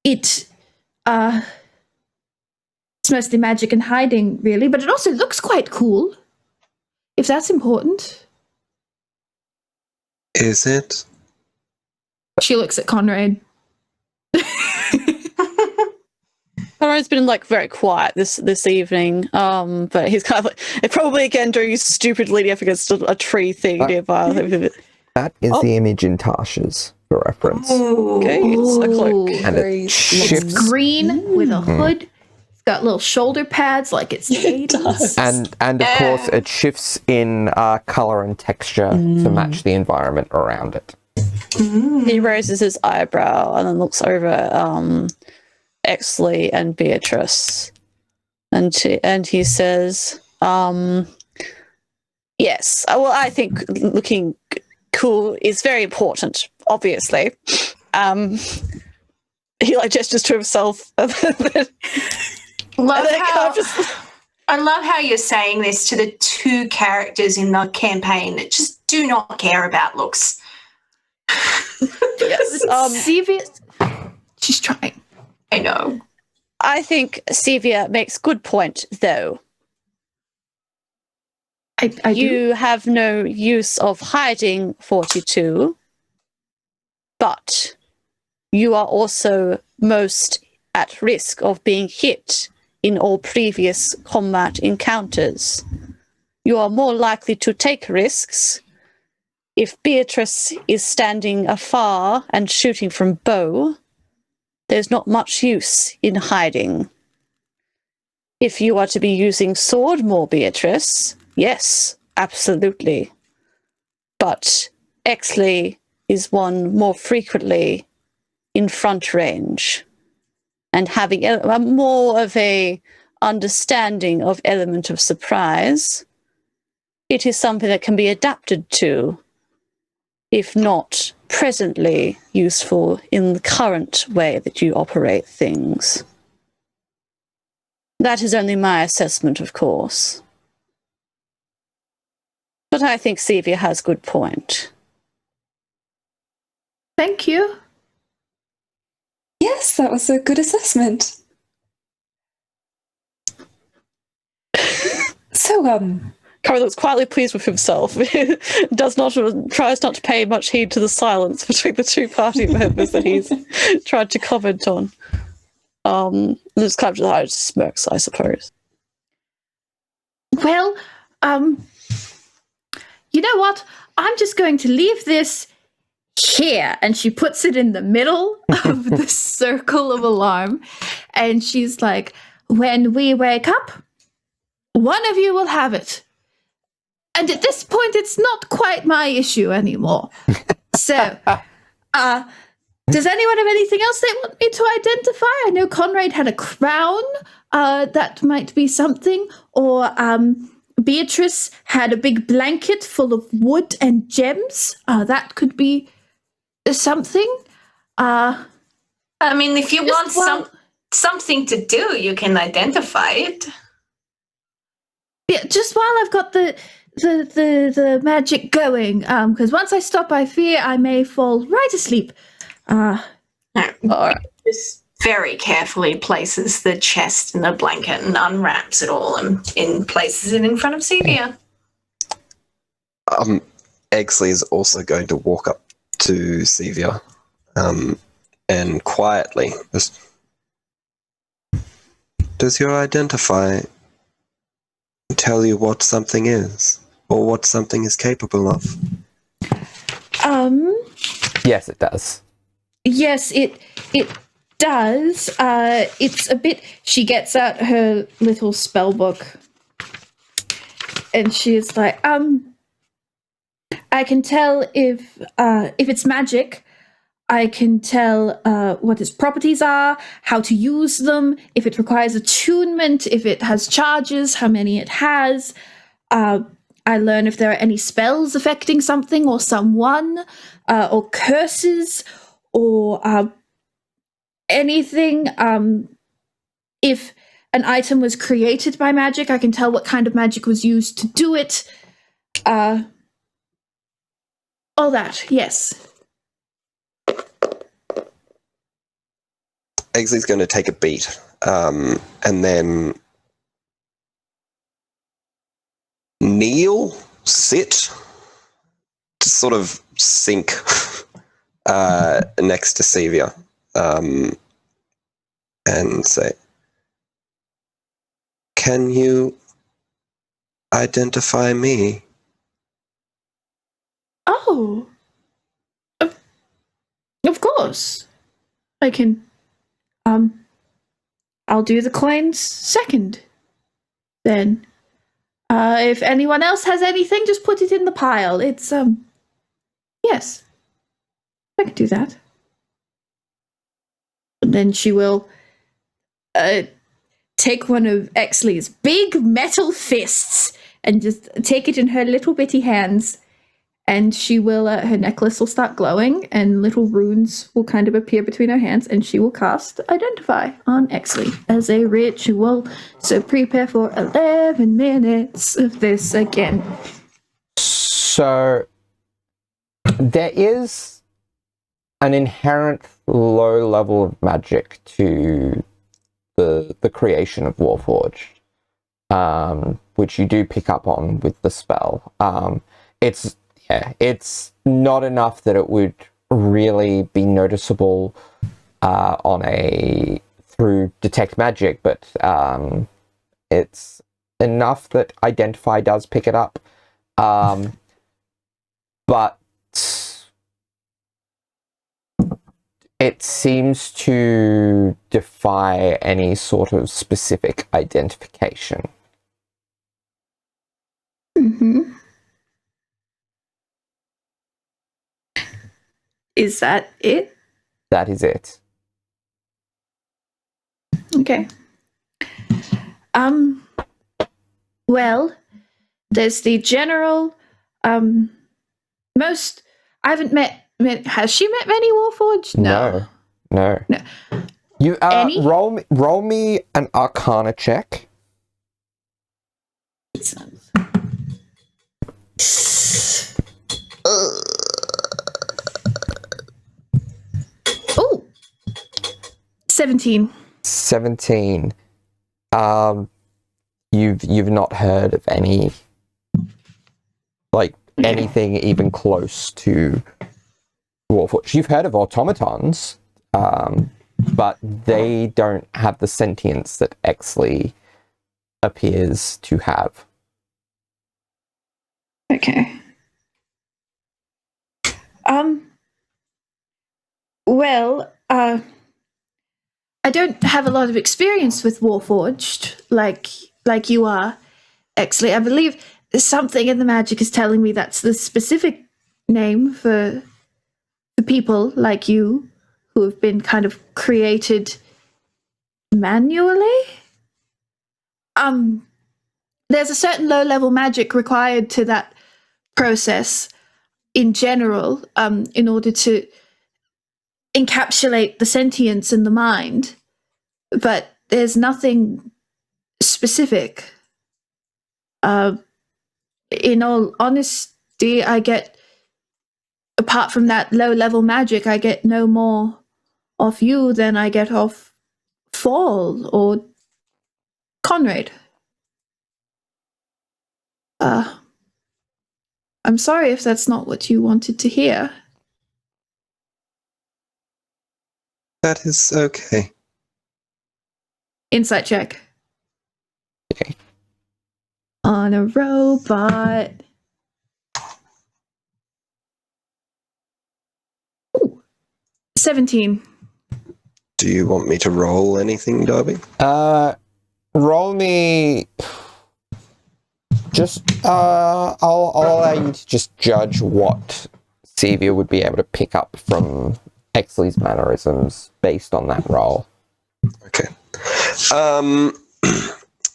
Speaker 3: it It's mostly magic and hiding, really, but it also looks quite cool, if that's important.
Speaker 5: Is it?
Speaker 3: She looks at Conrade.
Speaker 8: Conrade's been like very quiet this evening, but he's kind of like probably again doing his stupid leaning up against a tree thing nearby.
Speaker 2: That is the image in Tasha's, for reference.
Speaker 8: Okay, it's a cloak.
Speaker 2: And it shifts.
Speaker 3: It's green with a hood. It's got little shoulder pads like it's the 80s.
Speaker 2: And of course, it shifts in color and texture to match the environment around it.
Speaker 8: He raises his eyebrow and then looks over Exley and Beatrice, and he says, "Yes. Well, I think looking cool is very important. Obviously." He like gestures to himself.
Speaker 4: I love how you're saying this to the two characters in the campaign that just do not care about looks.
Speaker 8: Yes.
Speaker 3: Cevia, she's trying.
Speaker 4: I know.
Speaker 8: I think Cevia makes good point, though. You have no use of hiding 42, but you are also most at risk of being hit in all previous combat encounters. You are more likely to take risks. If Beatrice is standing afar and shooting from bow, there's not much use in hiding. If you are to be using sword more, Beatrice, yes, absolutely. But Exley is one more frequently in front range, and having a more of a understanding of element of surprise, it is something that can be adapted to, if not presently useful in the current way that you operate things. That is only my assessment, of course. But I think Cevia has good point.
Speaker 3: Thank you.
Speaker 6: Yes, that was a good assessment. So,
Speaker 8: Conrade looks quietly pleased with himself. Tries not to pay much heed to the silence between the two party members that he's tried to comment on. Just kind of just smirks, I suppose.
Speaker 3: Well, you know what? I'm just going to leave this here. And she puts it in the middle of the circle of alarm. And she's like, when we wake up, one of you will have it. And at this point, it's not quite my issue anymore. So, does anyone have anything else they want me to identify? I know Conrade had a crown. That might be something. Or Beatrice had a big blanket full of wood and gems. That could be something.
Speaker 4: I mean, if you want something to do, you can identify it.
Speaker 3: Yeah, just while I've got the magic going, because once I stop, I fear I may fall right asleep.
Speaker 4: Just very carefully places the chest in the blanket and unwraps it all and places it in front of Cevia.
Speaker 5: Exley is also going to walk up to Cevia and quietly just, does your identify tell you what something is or what something is capable of?
Speaker 2: Yes, it does.
Speaker 3: Yes, it does. It's a bit. She gets out her little spell book, and she's like, I can tell if it's magic. I can tell what its properties are, how to use them, if it requires attunement, if it has charges, how many it has. I learn if there are any spells affecting something or someone, or curses, or anything. If an item was created by magic, I can tell what kind of magic was used to do it. All that, yes.
Speaker 5: Exley's going to take a beat and then kneel, sit, to sort of sink next to Cevia, and say, "Can you identify me?"
Speaker 3: Oh, of course. I can. I'll do the coins second. Then, if anyone else has anything, just put it in the pile. It's yes, I can do that. And then she will take one of Exley's big metal fists and just take it in her little bitty hands. And she will, her necklace will start glowing, and little runes will kind of appear between her hands, and she will cast Identify on Exley as a ritual. So prepare for 11 minutes of this again.
Speaker 2: So there is an inherent low level of magic to the creation of Warforged, which you do pick up on with the spell. It's not enough that it would really be noticeable through detect magic, but it's enough that Identify does pick it up. But it seems to defy any sort of specific identification.
Speaker 3: Mm-hmm. Is that it?
Speaker 2: That is it.
Speaker 3: Okay. Well, there's the general, I haven't met, has she met many Warforged?
Speaker 2: No. You
Speaker 3: Any?
Speaker 2: roll me an Arcana check.
Speaker 3: Oh, 17.
Speaker 2: 17. You've not heard of any, anything even close to Warforged. You've heard of automatons, but they don't have the sentience that Exley appears to have.
Speaker 3: Okay. Well, I don't have a lot of experience with Warforged, like you are, Exley. I believe something in the magic is telling me that's the specific name for people like you who have been kind of created manually. There's a certain low-level magic required to that process in general, in order to encapsulate the sentience in the mind, but there's nothing specific. In all honesty, I get, apart from that low-level magic, I get no more off you than I get off Fall or Conrade. I'm sorry if that's not what you wanted to hear.
Speaker 5: That is okay.
Speaker 3: Insight check.
Speaker 2: Okay.
Speaker 3: On a robot. Ooh. 17.
Speaker 5: Do you want me to roll anything, Darby?
Speaker 2: Roll me. Just I'll allow you to just judge what Cevia would be able to pick up from Exley's mannerisms based on that roll.
Speaker 5: Okay.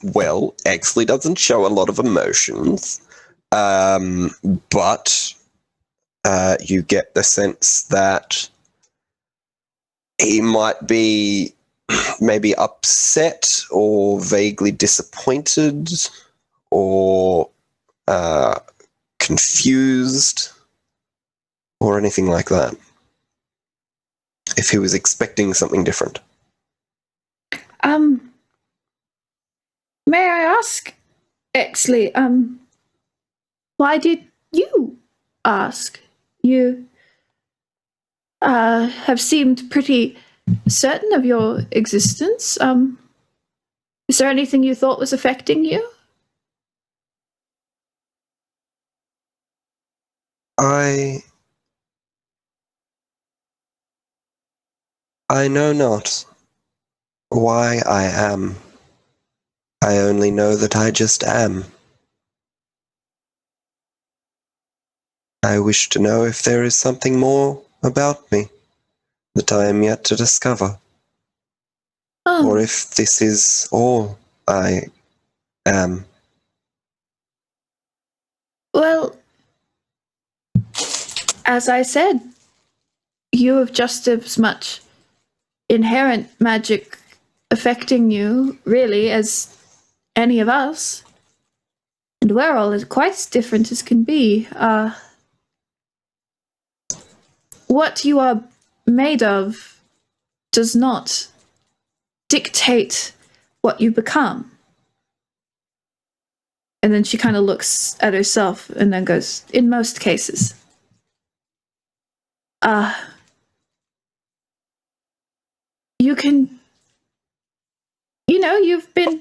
Speaker 5: Well, Exley doesn't show a lot of emotions, but you get the sense that he might be maybe upset or vaguely disappointed or confused or anything like that. If he was expecting something different.
Speaker 3: May I ask, Exley, why did you ask? You have seemed pretty certain of your existence. Is there anything you thought was affecting you?
Speaker 5: I know not why I am. I only know that I just am. I wish to know if there is something more about me that I am yet to discover, or if this is all I am.
Speaker 3: Well, as I said, you have just as much inherent magic affecting you, really, as any of us. And we're all as quite different as can be. What you are made of does not dictate what you become. And then she kind of looks at herself and then goes, in most cases. You can, you've been,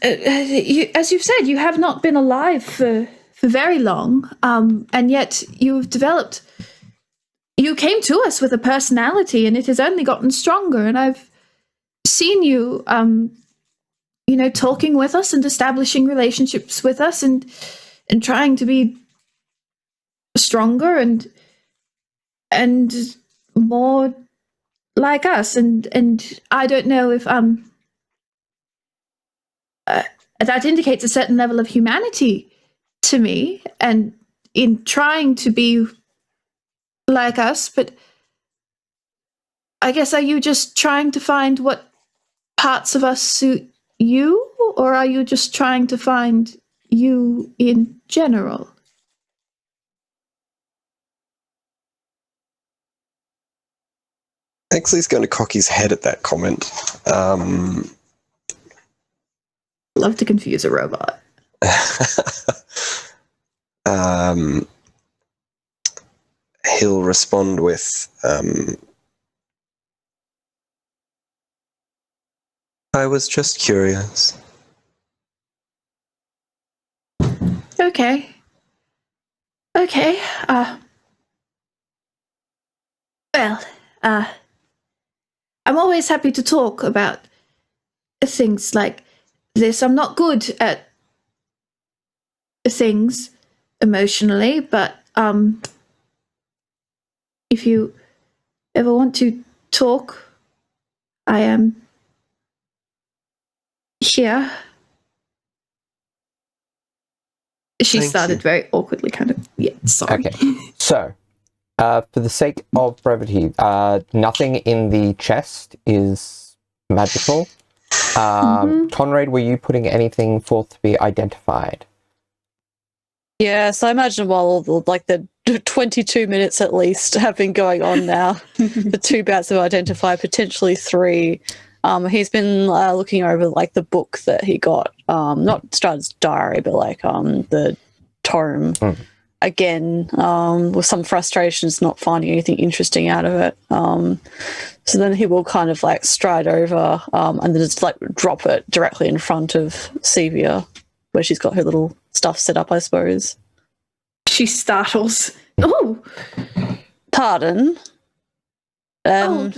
Speaker 3: as you've said, you have not been alive for very long, and yet you've developed, you came to us with a personality, and it has only gotten stronger, and I've seen you, talking with us and establishing relationships with us and trying to be stronger and more like us, and I don't know if that indicates a certain level of humanity to me, and in trying to be like us, but I guess, are you just trying to find what parts of us suit you, or are you just trying to find you in general?
Speaker 5: Exley's going to cock his head at that comment.
Speaker 3: Love to confuse a robot.
Speaker 5: He'll respond with, I was just curious.
Speaker 3: Okay. Well, I'm always happy to talk about things like this. I'm not good at things emotionally, but if you ever want to talk, I am here. She started very awkwardly, kind of. Yeah, sorry.
Speaker 2: Okay, so for the sake of brevity, nothing in the chest is magical. Conrade, were you putting anything forth to be identified?
Speaker 8: Yeah, so I imagine while the 22 minutes at least have been going on now, the two bouts have identified, potentially three. He's been looking over the book that he got, not Strahd's diary, but the tome. Again, with some frustrations, not finding anything interesting out of it. So then he will kind of stride over and then just drop it directly in front of Cevia, where she's got her little stuff set up, I suppose.
Speaker 3: She startles. Oh!
Speaker 8: Pardon? I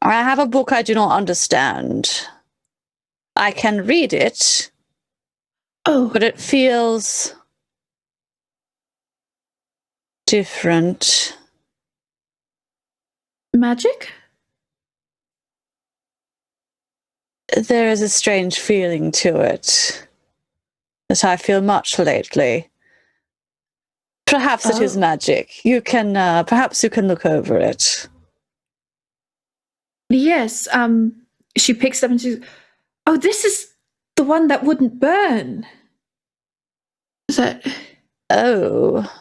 Speaker 8: have a book I do not understand. I can read it. But it feels different.
Speaker 3: Magic?
Speaker 8: There is a strange feeling to it that I feel much lately. Perhaps it is magic. You can, perhaps you can look over it.
Speaker 3: Yes, she picks up and she's, oh, this is the one that wouldn't burn. Is that?
Speaker 8: Oh.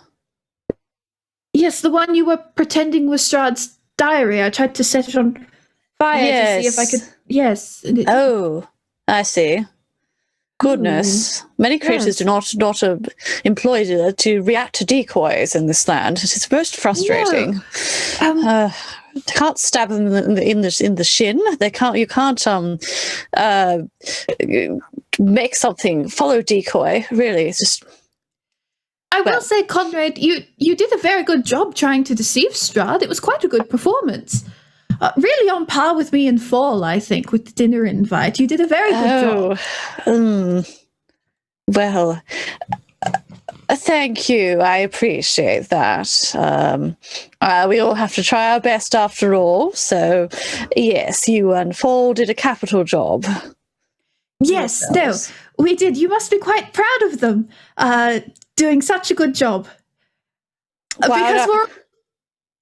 Speaker 3: Yes, the one you were pretending was Strahd's diary. I tried to set it on fire to see if I could. Yes.
Speaker 8: Oh, I see. Goodness, many creatures do not employ to react to decoys in this land. It is most frustrating.
Speaker 3: No.
Speaker 8: They can't stab them in the shin. They can't. You can't make something follow decoy. Really, it's just.
Speaker 3: I will say, Conrade, you did a very good job trying to deceive Strahd. It was quite a good performance. Really on par with me in fall, I think, with the dinner invite. You did a very good job.
Speaker 8: Well, thank you. I appreciate that. We all have to try our best after all. So, yes, you and Fall did a capital job.
Speaker 3: Yes, no, we did. You must be quite proud of them doing such a good job.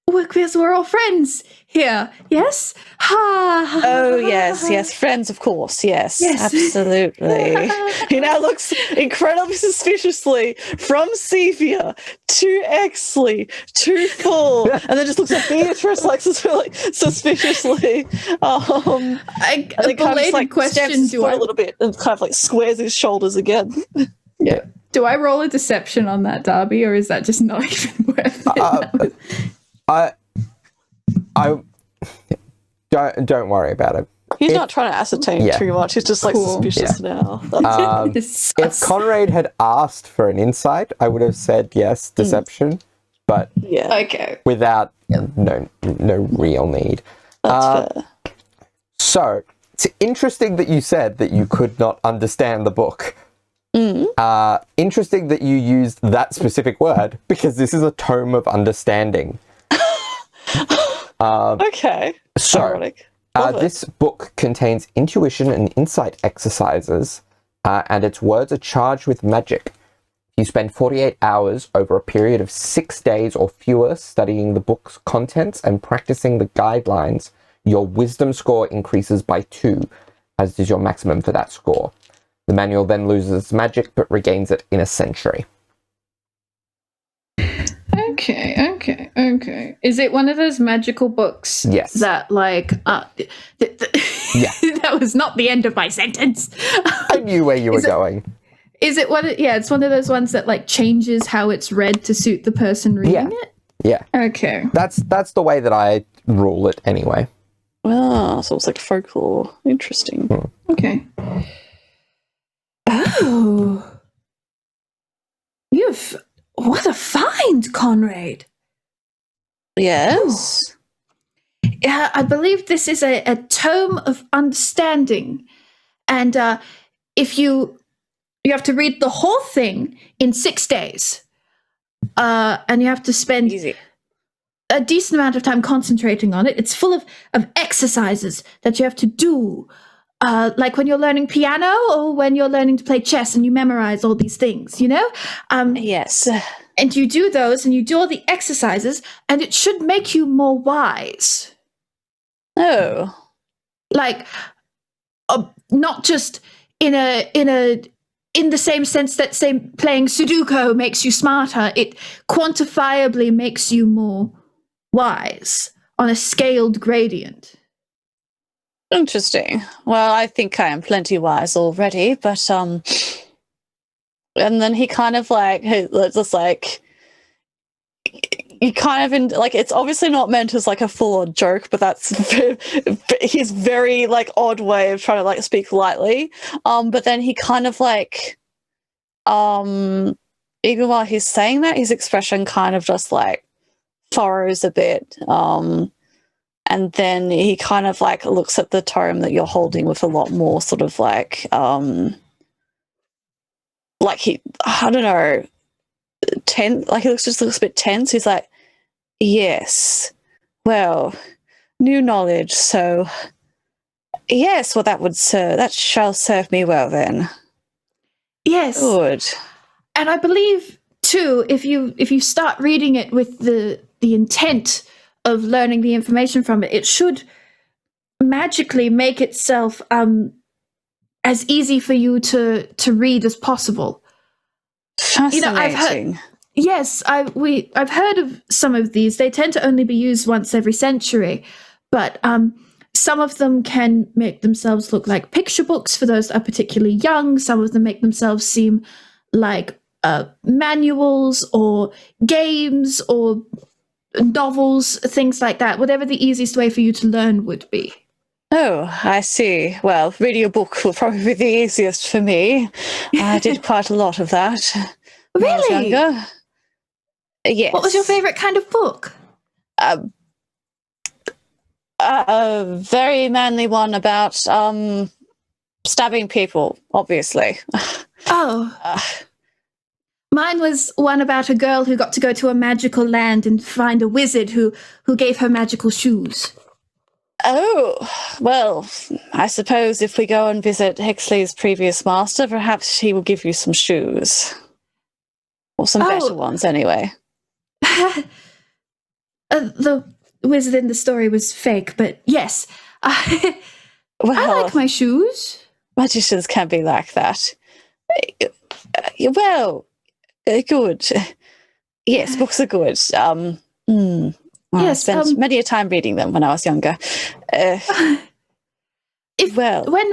Speaker 3: Because we're all friends here, yes? Ha!
Speaker 8: Oh, yes, friends, of course, yes. Absolutely. He now looks incredibly suspiciously from Cevia to Exley to Full, and then just looks at Beatrice like suspiciously.
Speaker 3: A belated question,
Speaker 8: do I a little bit and kind of like squares his shoulders again.
Speaker 3: Yeah. Do I roll a deception on that, Darby, or is that just not even worth it?
Speaker 2: I don't worry about it.
Speaker 8: He's not trying to ascertain too much. He's just like suspicious now.
Speaker 2: If Conrade had asked for an insight, I would have said yes, deception, but without no real need.
Speaker 8: That's fair.
Speaker 2: So it's interesting that you said that you could not understand the book. Interesting that you used that specific word because this is a tome of understanding.
Speaker 8: Okay.
Speaker 2: So, this book contains intuition and insight exercises, and its words are charged with magic. You spend 48 hours over a period of 6 days or fewer studying the book's contents and practicing the guidelines. Your wisdom score increases by 2, as is your maximum for that score. The manual then loses its magic, but regains it in a century.
Speaker 3: Okay. Is it one of those magical books?
Speaker 2: Yes.
Speaker 3: That, like, that was not the end of my sentence.
Speaker 2: I knew where you were going.
Speaker 3: Is it it's one of those ones that, like, changes how it's read to suit the person reading it?
Speaker 2: Yeah.
Speaker 3: Okay.
Speaker 2: That's the way that I rule it anyway.
Speaker 8: Oh, so it's like folklore. Interesting.
Speaker 3: Okay. Oh. What a find, Conrade.
Speaker 8: Yes.
Speaker 3: Yeah, I believe this is a tome of understanding. And if you have to read the whole thing in 6 days. And you have to spend a decent amount of time concentrating on it. It's full of exercises that you have to do. Like when you're learning piano or when you're learning to play chess and you memorize all these things, you know?
Speaker 8: Yes.
Speaker 3: And you do those and you do all the exercises and it should make you more wise.
Speaker 8: Oh.
Speaker 3: Like, not just in the same sense that, say, playing Sudoku makes you smarter. It quantifiably makes you more wise on a scaled gradient.
Speaker 8: Interesting. Well, I think I am plenty wise already, but and then he kind of like just like you kind of it's obviously not meant as like a full-on joke, but that's his very like odd way of trying to like speak lightly. But then he kind of like even while he's saying that, his expression kind of just like furrows a bit. And then he kind of like looks at the tome that you're holding with a lot more sort of like he, I don't know, tense. Like he looks a bit tense. He's like, yes, well, new knowledge. So yes, well that shall serve me well then.
Speaker 3: Yes,
Speaker 8: good.
Speaker 3: And I believe too, if you start reading it with the intent of learning the information from it, it should magically make itself as easy for you to read as possible.
Speaker 8: Fascinating.
Speaker 3: I've heard of some of these. They tend to only be used once every century, but some of them can make themselves look like picture books for those that are particularly young. Some of them make themselves seem like manuals or games or novels, things like that. Whatever the easiest way for you to learn would be.
Speaker 8: Oh, I see. Well, reading a book will probably be the easiest for me. I did quite a lot of that. When I was
Speaker 3: Really?
Speaker 8: younger. Yes.
Speaker 3: What was your favorite kind of book?
Speaker 8: A very manly one about stabbing people, obviously.
Speaker 3: Oh. Mine was one about a girl who got to go to a magical land and find a wizard who gave her magical shoes.
Speaker 8: Oh, well, I suppose if we go and visit Exley's previous master, perhaps he will give you some shoes. Or some better ones, anyway.
Speaker 3: The wizard in the story was fake, but yes. I like my shoes.
Speaker 8: Magicians can be like that. Well, good. Yes, books are good. I spent many a time reading them when I was younger.
Speaker 3: When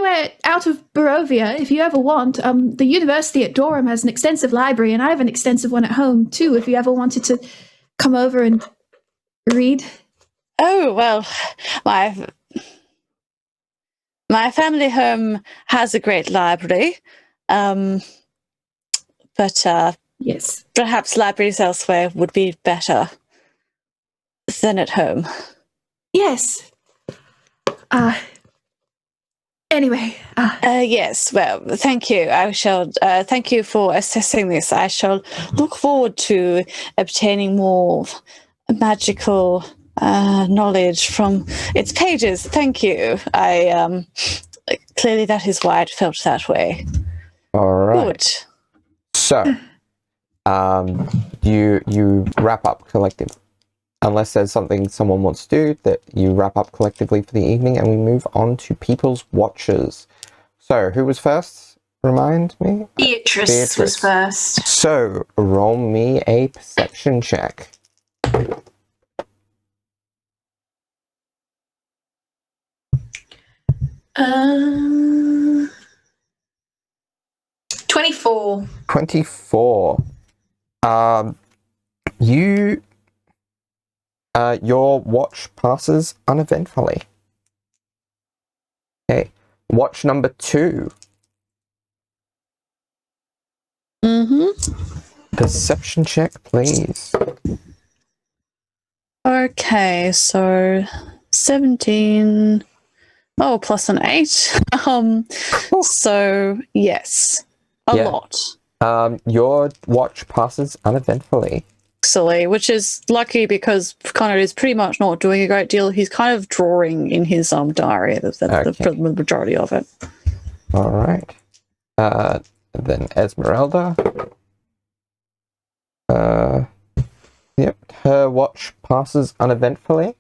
Speaker 3: we're out of Barovia, if you ever want, the university at Durham has an extensive library, and I have an extensive one at home too. If you ever wanted to come over and read.
Speaker 8: Oh well, my family home has a great library, but
Speaker 3: yes,
Speaker 8: perhaps libraries elsewhere would be better than at home.
Speaker 3: Yes. Anyway.
Speaker 8: Yes, well, thank you. I shall thank you for assessing this. I shall look forward to obtaining more magical knowledge from its pages. Thank you. I clearly that is why it felt that way.
Speaker 2: All right.
Speaker 8: Good.
Speaker 2: So, you wrap up collective. Unless there's something someone wants to do, that you wrap up collectively for the evening, and we move on to people's watches. So, who was first? Remind me?
Speaker 4: Beatrice was first.
Speaker 2: So, roll me a perception check.
Speaker 4: 24.
Speaker 2: 24. Your watch passes uneventfully. Okay. Watch number 2. Perception check, please.
Speaker 8: Okay, so 17. Oh, plus an 8. So yes, a lot.
Speaker 2: Your watch passes uneventfully.
Speaker 8: Exley, which is lucky because Conrade is pretty much not doing a great deal. He's kind of drawing in his diary. That's the majority of it.
Speaker 2: All right. Then Esmeralda. Yep, her watch passes uneventfully,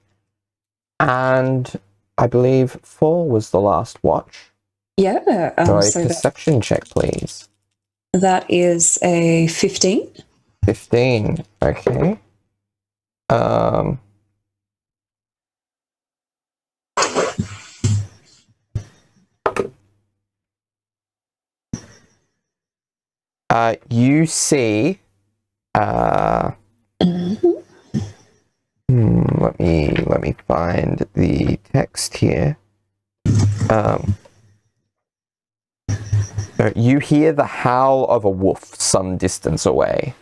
Speaker 2: and I believe 4 was the last watch.
Speaker 6: Yeah.
Speaker 2: So perception check, please.
Speaker 6: That is a 15.
Speaker 2: 15. Okay. You see. Let me find the text here. You hear the howl of a wolf some distance away.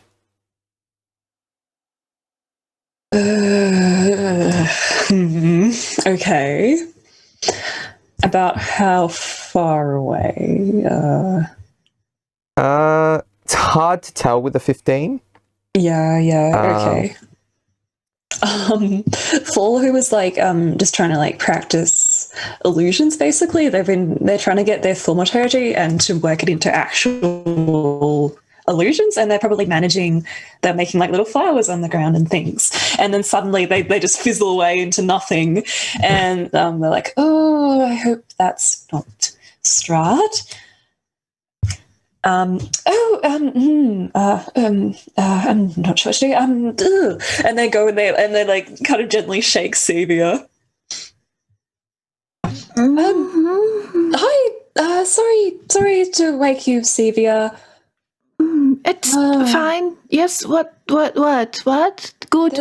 Speaker 6: Okay. About how far away?
Speaker 2: It's hard to tell with a 15.
Speaker 6: Yeah, okay. Fall, who was just trying to practice illusions, basically. They're trying to get their thaumaturgy and to work it into actual illusions, and they're probably they're making little flowers on the ground and things, and then suddenly they just fizzle away into nothing, and they're like, oh, I hope that's not Strahd. I'm not sure what to do. And they go and they kind of gently shake Cevia. Hi. Sorry to wake you, Cevia.
Speaker 3: It's fine. Yes. What? Good,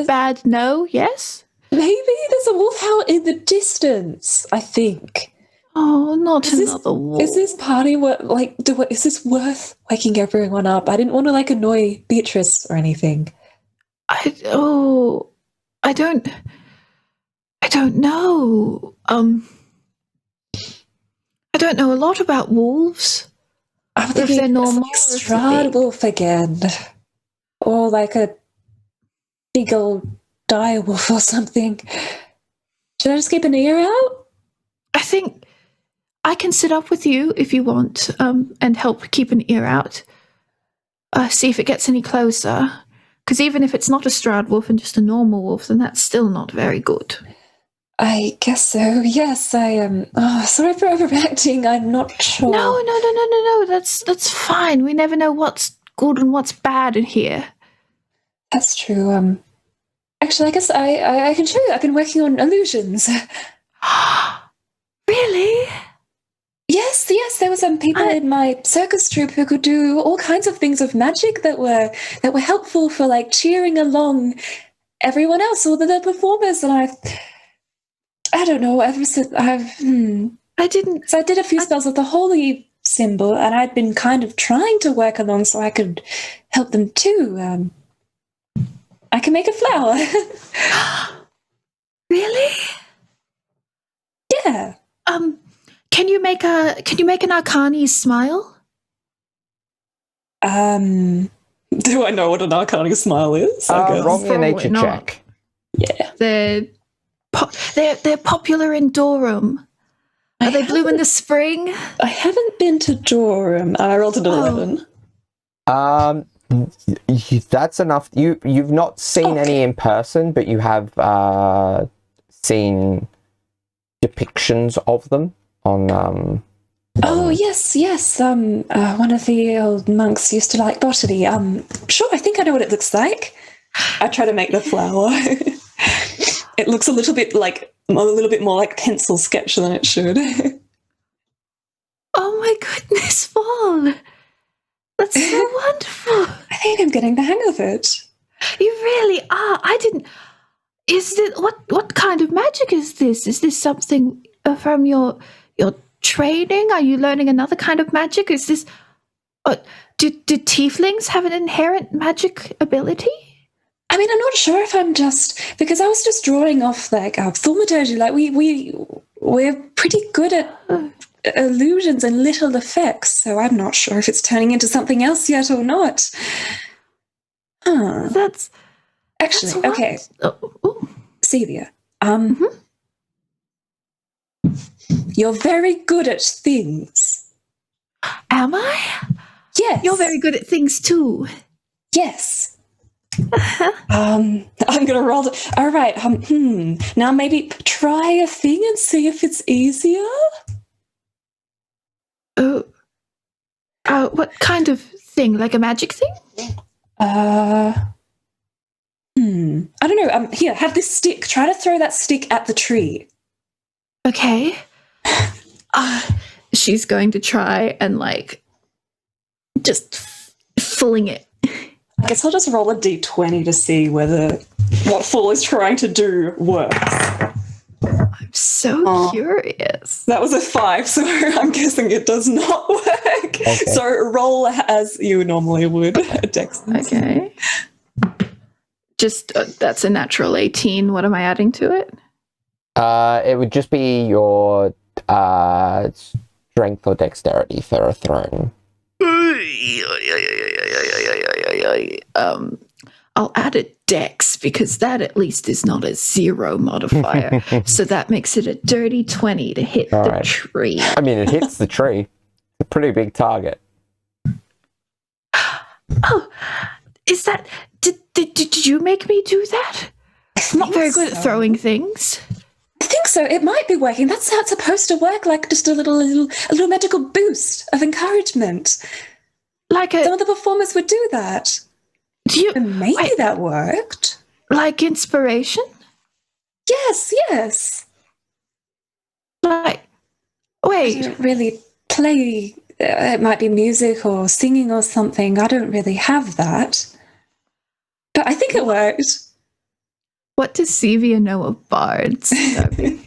Speaker 3: bad, no, yes?
Speaker 6: Maybe there's a wolf out in the distance, I think.
Speaker 3: Oh, not another wolf.
Speaker 6: Is this party is this worth waking everyone up? I didn't want to annoy Beatrice or anything.
Speaker 3: I don't know. I don't know a lot about wolves.
Speaker 6: I'm thinking
Speaker 3: they're normal,
Speaker 6: it's Strahd wolf again. Or a big old dire wolf or something. Should I just keep an ear out?
Speaker 3: I think I can sit up with you if you want, and help keep an ear out. See if it gets any closer. Because even if it's not a Strahd wolf and just a normal wolf, then that's still not very good.
Speaker 6: I guess so. Yes, I am. Sorry for overreacting. I'm not sure.
Speaker 3: No. That's fine. We never know what's good and what's bad in here.
Speaker 6: That's true. Actually, I guess I can show you. I've been working on illusions.
Speaker 3: Really?
Speaker 6: Yes. There were some people in my circus troupe who could do all kinds of things of magic that were helpful for cheering along everyone else or the performers. And I don't know. Ever since I did a few spells with the holy symbol, and I'd been kind of trying to work along so I could help them too. I can make a flower.
Speaker 3: Really?
Speaker 6: Yeah.
Speaker 3: Can you make an Arcani smile?
Speaker 7: Do I know what an Arcani smile is? I guess.
Speaker 2: Roll me a nature check.
Speaker 6: Yeah.
Speaker 3: They're popular in Durham. Are they blue in the spring?
Speaker 6: I haven't been to Durham. I rolled an 11.
Speaker 2: That's enough. You've not seen any in person, but you have seen depictions of them on.
Speaker 6: Oh yes. One of the old monks used to like botany. Sure. I think I know what it looks like. I try to make the flower. It looks a little bit more like pencil sketch than it should.
Speaker 3: Oh my goodness, Paul. That's so wonderful.
Speaker 6: I think I'm getting the hang of it.
Speaker 3: You really are. Is it what kind of magic is this? Is this something from your training? Are you learning another kind of magic? Is this do tieflings have an inherent magic ability?
Speaker 6: I mean, I'm not sure if I'm because I was just drawing off thaumaturgy. We're pretty good at illusions and little effects, so I'm not sure if it's turning into something else yet or not. Huh.
Speaker 3: That's
Speaker 6: okay. Cevia, you're very good at things.
Speaker 3: Am I?
Speaker 6: Yes.
Speaker 3: You're very good at things too.
Speaker 6: Yes. I'm gonna roll it. All right. Now maybe try a thing and see if it's easier.
Speaker 3: What kind of thing? Like a magic thing?
Speaker 6: I don't know. Here, have this stick. Try to throw that stick at the tree.
Speaker 3: Okay. She's going to try and just fling it.
Speaker 7: I guess I'll just roll a d20 to see whether what Fall is trying to do works.
Speaker 3: I'm so curious.
Speaker 7: That was a 5, so I'm guessing it does not work. Okay. So roll as you normally would. Dex.
Speaker 3: Okay. Just that's a natural 18. What am I adding to it?
Speaker 2: It would just be your strength or dexterity for a thrown.
Speaker 3: I'll add a dex because that at least is not a 0 modifier. So that makes it a dirty 20 to hit the tree.
Speaker 2: I mean, it hits the tree. It's a pretty big target.
Speaker 3: Oh, is that... Did you make me do that? I'm not very good at throwing things.
Speaker 6: I think so. It might be working. That's how it's supposed to work, like just a little magical boost of encouragement. Some of the performers would do that. Maybe that worked.
Speaker 3: Like inspiration?
Speaker 6: Yes. I
Speaker 3: Wait,
Speaker 6: don't really play. It might be music or singing or something. I don't really have that. But I think it worked.
Speaker 3: what does Cevia know of bards, Darby?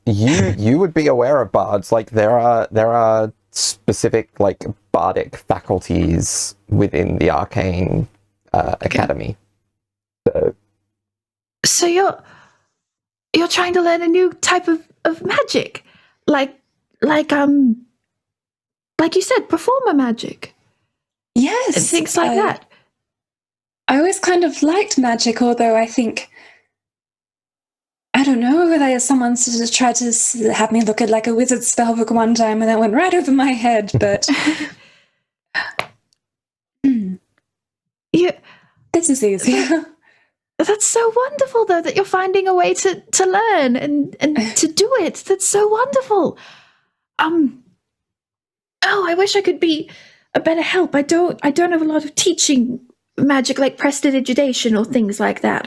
Speaker 2: You would be aware of bards. Like there are specific like bardic faculties within the Arcane Academy.
Speaker 3: So you're trying to learn a new type of magic, like you said, performer magic.
Speaker 6: Yes.
Speaker 3: And things like that.
Speaker 6: I always kind of liked magic, although I think, I don't know, whether someone sort of tried to have me look at like a wizard spellbook one time and that went right over my head, but this is easier.
Speaker 3: That's so wonderful, though, that you're finding a way to learn and to do it. That's so wonderful. Oh, I wish I could be a better help. I don't have a lot of teaching magic, like prestidigitation or things like that.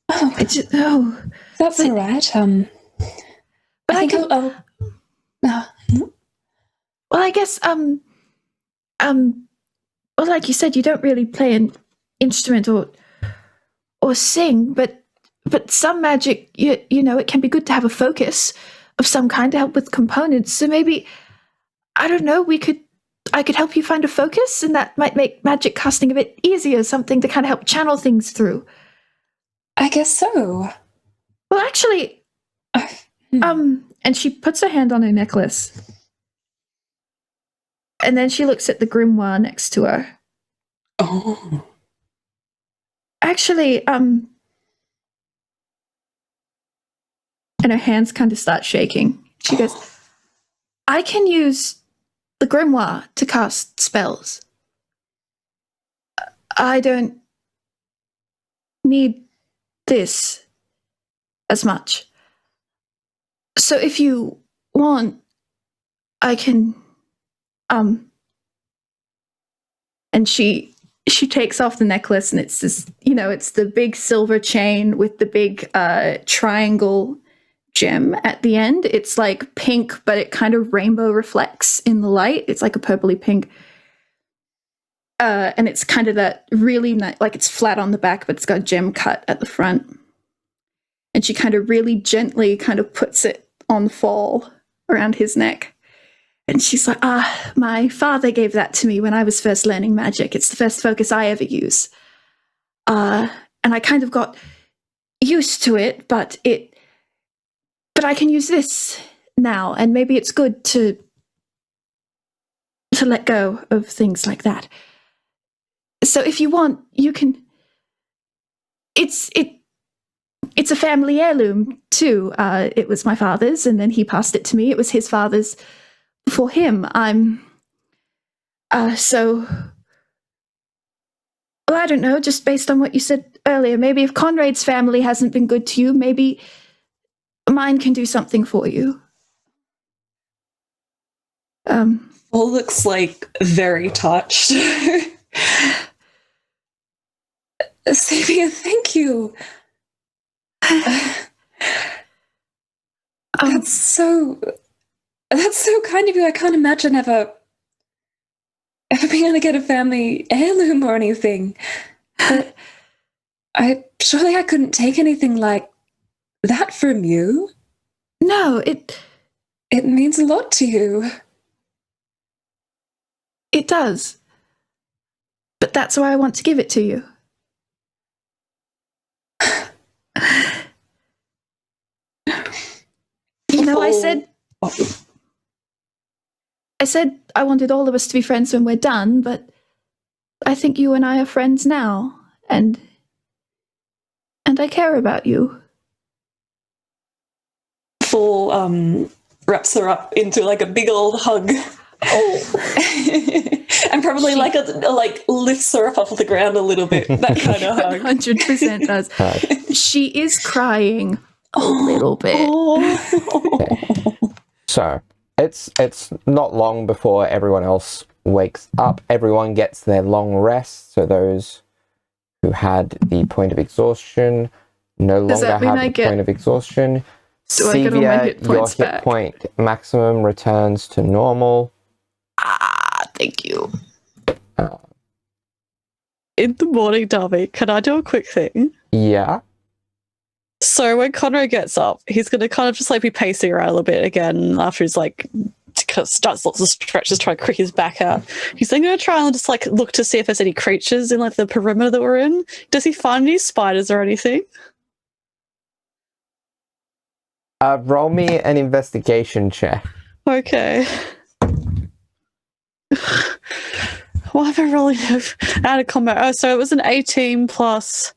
Speaker 6: That's all right.
Speaker 3: But
Speaker 6: I think
Speaker 3: well, I guess well, like you said, you don't really play an instrument or sing, but some magic, you know, it can be good to have a focus of some kind to help with components. So maybe, I don't know, I could help you find a focus, and that might make magic casting a bit easier, something to kind of help channel things through.
Speaker 6: I guess so.
Speaker 3: Well, actually, and she puts her hand on her necklace, and then she looks at the grimoire next to her.
Speaker 7: Oh.
Speaker 3: Actually, and her hands kind of start shaking. She goes, I can use the grimoire to cast spells. I don't need this as much. So if you want, I can, and she takes off the necklace, and it's this, you know, it's the big silver chain with the big triangle gem at the end. It's like pink, but it kind of rainbow reflects in the light. It's like a purpley pink. And it's kind of that really nice, like it's flat on the back, but it's got a gem cut at the front. And she kind of really gently kind of puts it on fall around his neck. And she's like, my father gave that to me when I was first learning magic. It's the first focus I ever use. And I kind of got used to it, but I can use this now, and maybe it's good to let go of things like that. So if you want, you can. It's a family heirloom too. It was my father's, and then he passed it to me. It was his father's before him. So. Well, I don't know. Just based on what you said earlier, maybe if Conrade's family hasn't been good to you, maybe mine can do something for you.
Speaker 7: Paul looks like very touched.
Speaker 6: Cevia, thank you. That's so kind of you. I can't imagine ever being able to get a family heirloom or anything. But surely I couldn't take anything like that from you.
Speaker 3: No, it
Speaker 6: means a lot to you.
Speaker 3: It does. But that's why I want to give it to you. You know, I said I wanted all of us to be friends when we're done, but I think you and I are friends now, and I care about you.
Speaker 7: Full wraps her up into like a big old hug. Oh. And probably like lifts her up off the ground a little bit. That kind of hug.
Speaker 3: 100% does. She is crying a little bit.
Speaker 2: Okay. So it's not long before everyone else wakes up. Everyone gets their long rest. So those who had the point of exhaustion no longer have the point of exhaustion.
Speaker 3: Do I get all my hit
Speaker 2: Cevia,
Speaker 3: points
Speaker 2: your hit
Speaker 3: back?
Speaker 2: point maximum returns to normal.
Speaker 3: Thank you.
Speaker 8: In the morning, Darby, can I do a quick thing?
Speaker 2: Yeah.
Speaker 8: So when Conrade gets up, he's going to kind of just like be pacing around a little bit again after he's like starts lots of stretches, trying to crick his back out. He's then going to try and just like look to see if there's any creatures in like the perimeter that we're in. Does he find any spiders or anything?
Speaker 2: Roll me an investigation check.
Speaker 8: Okay. Why have I rolling out of combat? Oh, so it was an 18 plus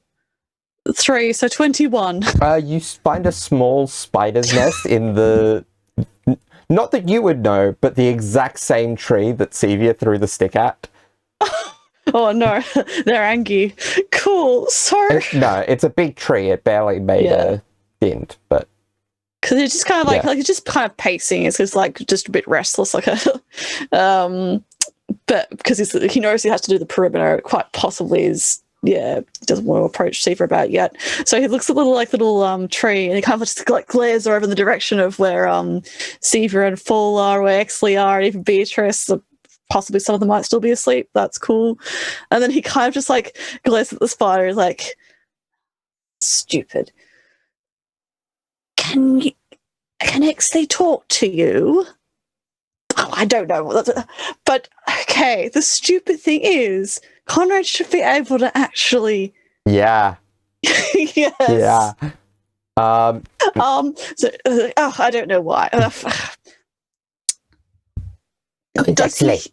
Speaker 8: 3, so 21.
Speaker 2: You find a small spider's nest in the... Not that you would know, but the exact same tree that Cevia threw the stick at.
Speaker 8: Oh no, they're angry. Cool, sorry.
Speaker 2: No, it's a big tree. It barely made a dent, but...
Speaker 8: Because it's just kind of like it's just kind of pacing. It's just like just a bit restless, like a... but because he knows he has to do the perimeter, it quite possibly is... Yeah, he doesn't want to approach Cevia about it yet. So he looks at little tree, and he kind of just like glares over in the direction of where Cevia and Fawkes, where Exley are, and even Beatrice. Possibly some of them might still be asleep. That's cool. And then he kind of just like glares at the spider, like, stupid. Can Exley talk to you? Oh, I don't know. But okay, the stupid thing is, Conrade should be able to actually.
Speaker 2: Yeah.
Speaker 8: Yes.
Speaker 2: Yeah.
Speaker 8: So, I don't know why.
Speaker 2: Exley.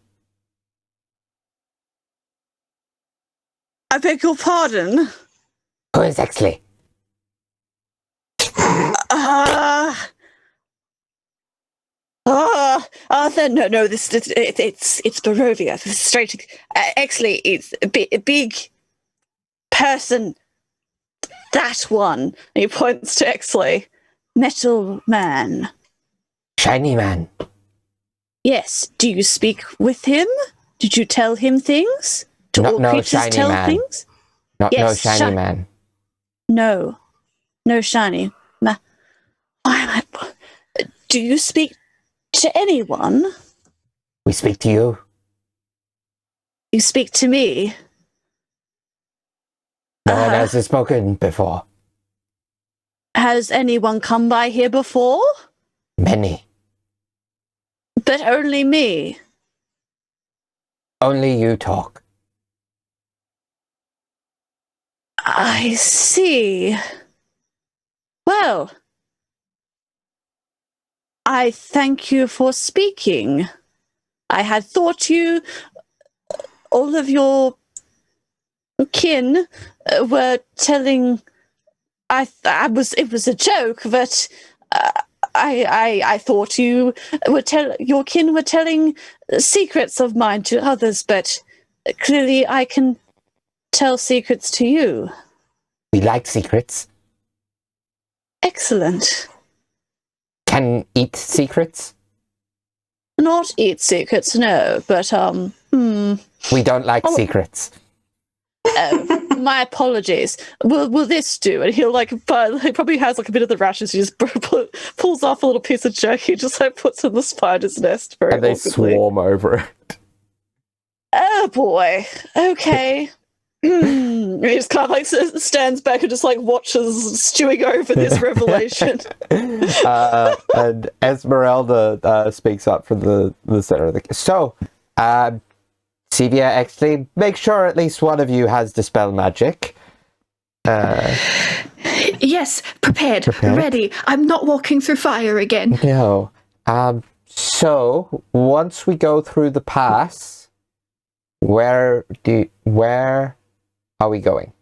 Speaker 8: I beg your pardon.
Speaker 2: Who is Exley?
Speaker 8: No, it's Barovia. Straight. Exley is a big person. That one. And he points to Exley. Metal man.
Speaker 2: Shiny man.
Speaker 8: Yes. Do you speak with him? Did you tell him things? Do all creatures tell things?
Speaker 2: No shiny man.
Speaker 8: No shiny. Do you speak to anyone?
Speaker 2: We speak to you.
Speaker 8: You speak to me.
Speaker 2: No one else has spoken before.
Speaker 8: Has anyone come by here before?
Speaker 2: Many.
Speaker 8: But only me.
Speaker 2: Only you talk.
Speaker 8: I see. Well, I thank you for speaking. I had thought all of your kin were telling. It was a joke, but I thought your kin were telling secrets of mine to others, but clearly I can tell secrets to you.
Speaker 2: We like secrets.
Speaker 8: Excellent.
Speaker 2: Can eat secrets?
Speaker 8: Not eat secrets, no, but
Speaker 2: We don't like secrets.
Speaker 8: My apologies. Will this do? And he'll he probably has like a bit of the rashes. He just pulls off a little piece of jerky, just like puts in the spider's nest very
Speaker 2: And they
Speaker 8: awkwardly.
Speaker 2: swarm over it.
Speaker 8: Oh boy. Okay. He just kind of like stands back and just like watches stewing over this revelation.
Speaker 2: And Esmeralda speaks up from the center of the... So, Cevia, actually, make sure at least one of you has Dispel Magic.
Speaker 3: Yes, prepared, ready. I'm not walking through fire again.
Speaker 2: No. So, once we go through the pass, where are we going?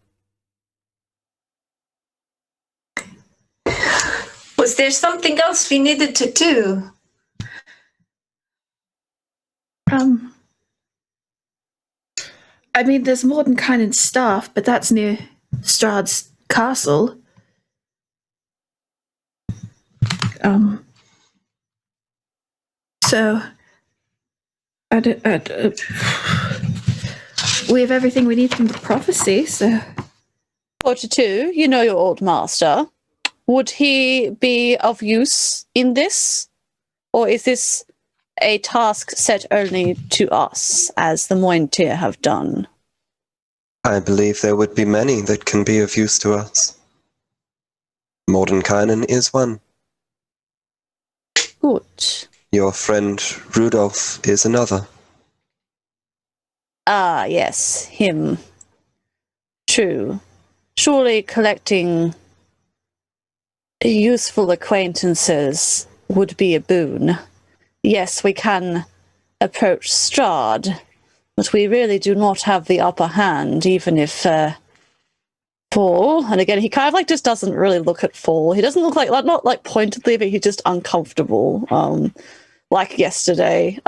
Speaker 4: Was there something else we needed to do?
Speaker 3: I mean, there's Mordenkainen's and staff, but that's near Strahd's castle. So, we have everything we need from the prophecy, so...
Speaker 8: 42, you know your old master. would he be of use in this? Or is this a task set only to us, as the Mointir have done?
Speaker 5: I believe there would be many that can be of use to us. Mordenkainen is one.
Speaker 8: Good.
Speaker 5: Your friend Rudolph is another.
Speaker 8: Ah, yes, him. True. Surely collecting useful acquaintances would be a boon. Yes, we can approach Strahd, but we really do not have the upper hand, even if Fall, and again, he kind of like just doesn't really look at Fall. He doesn't look like not like pointedly, but he's just uncomfortable, like yesterday.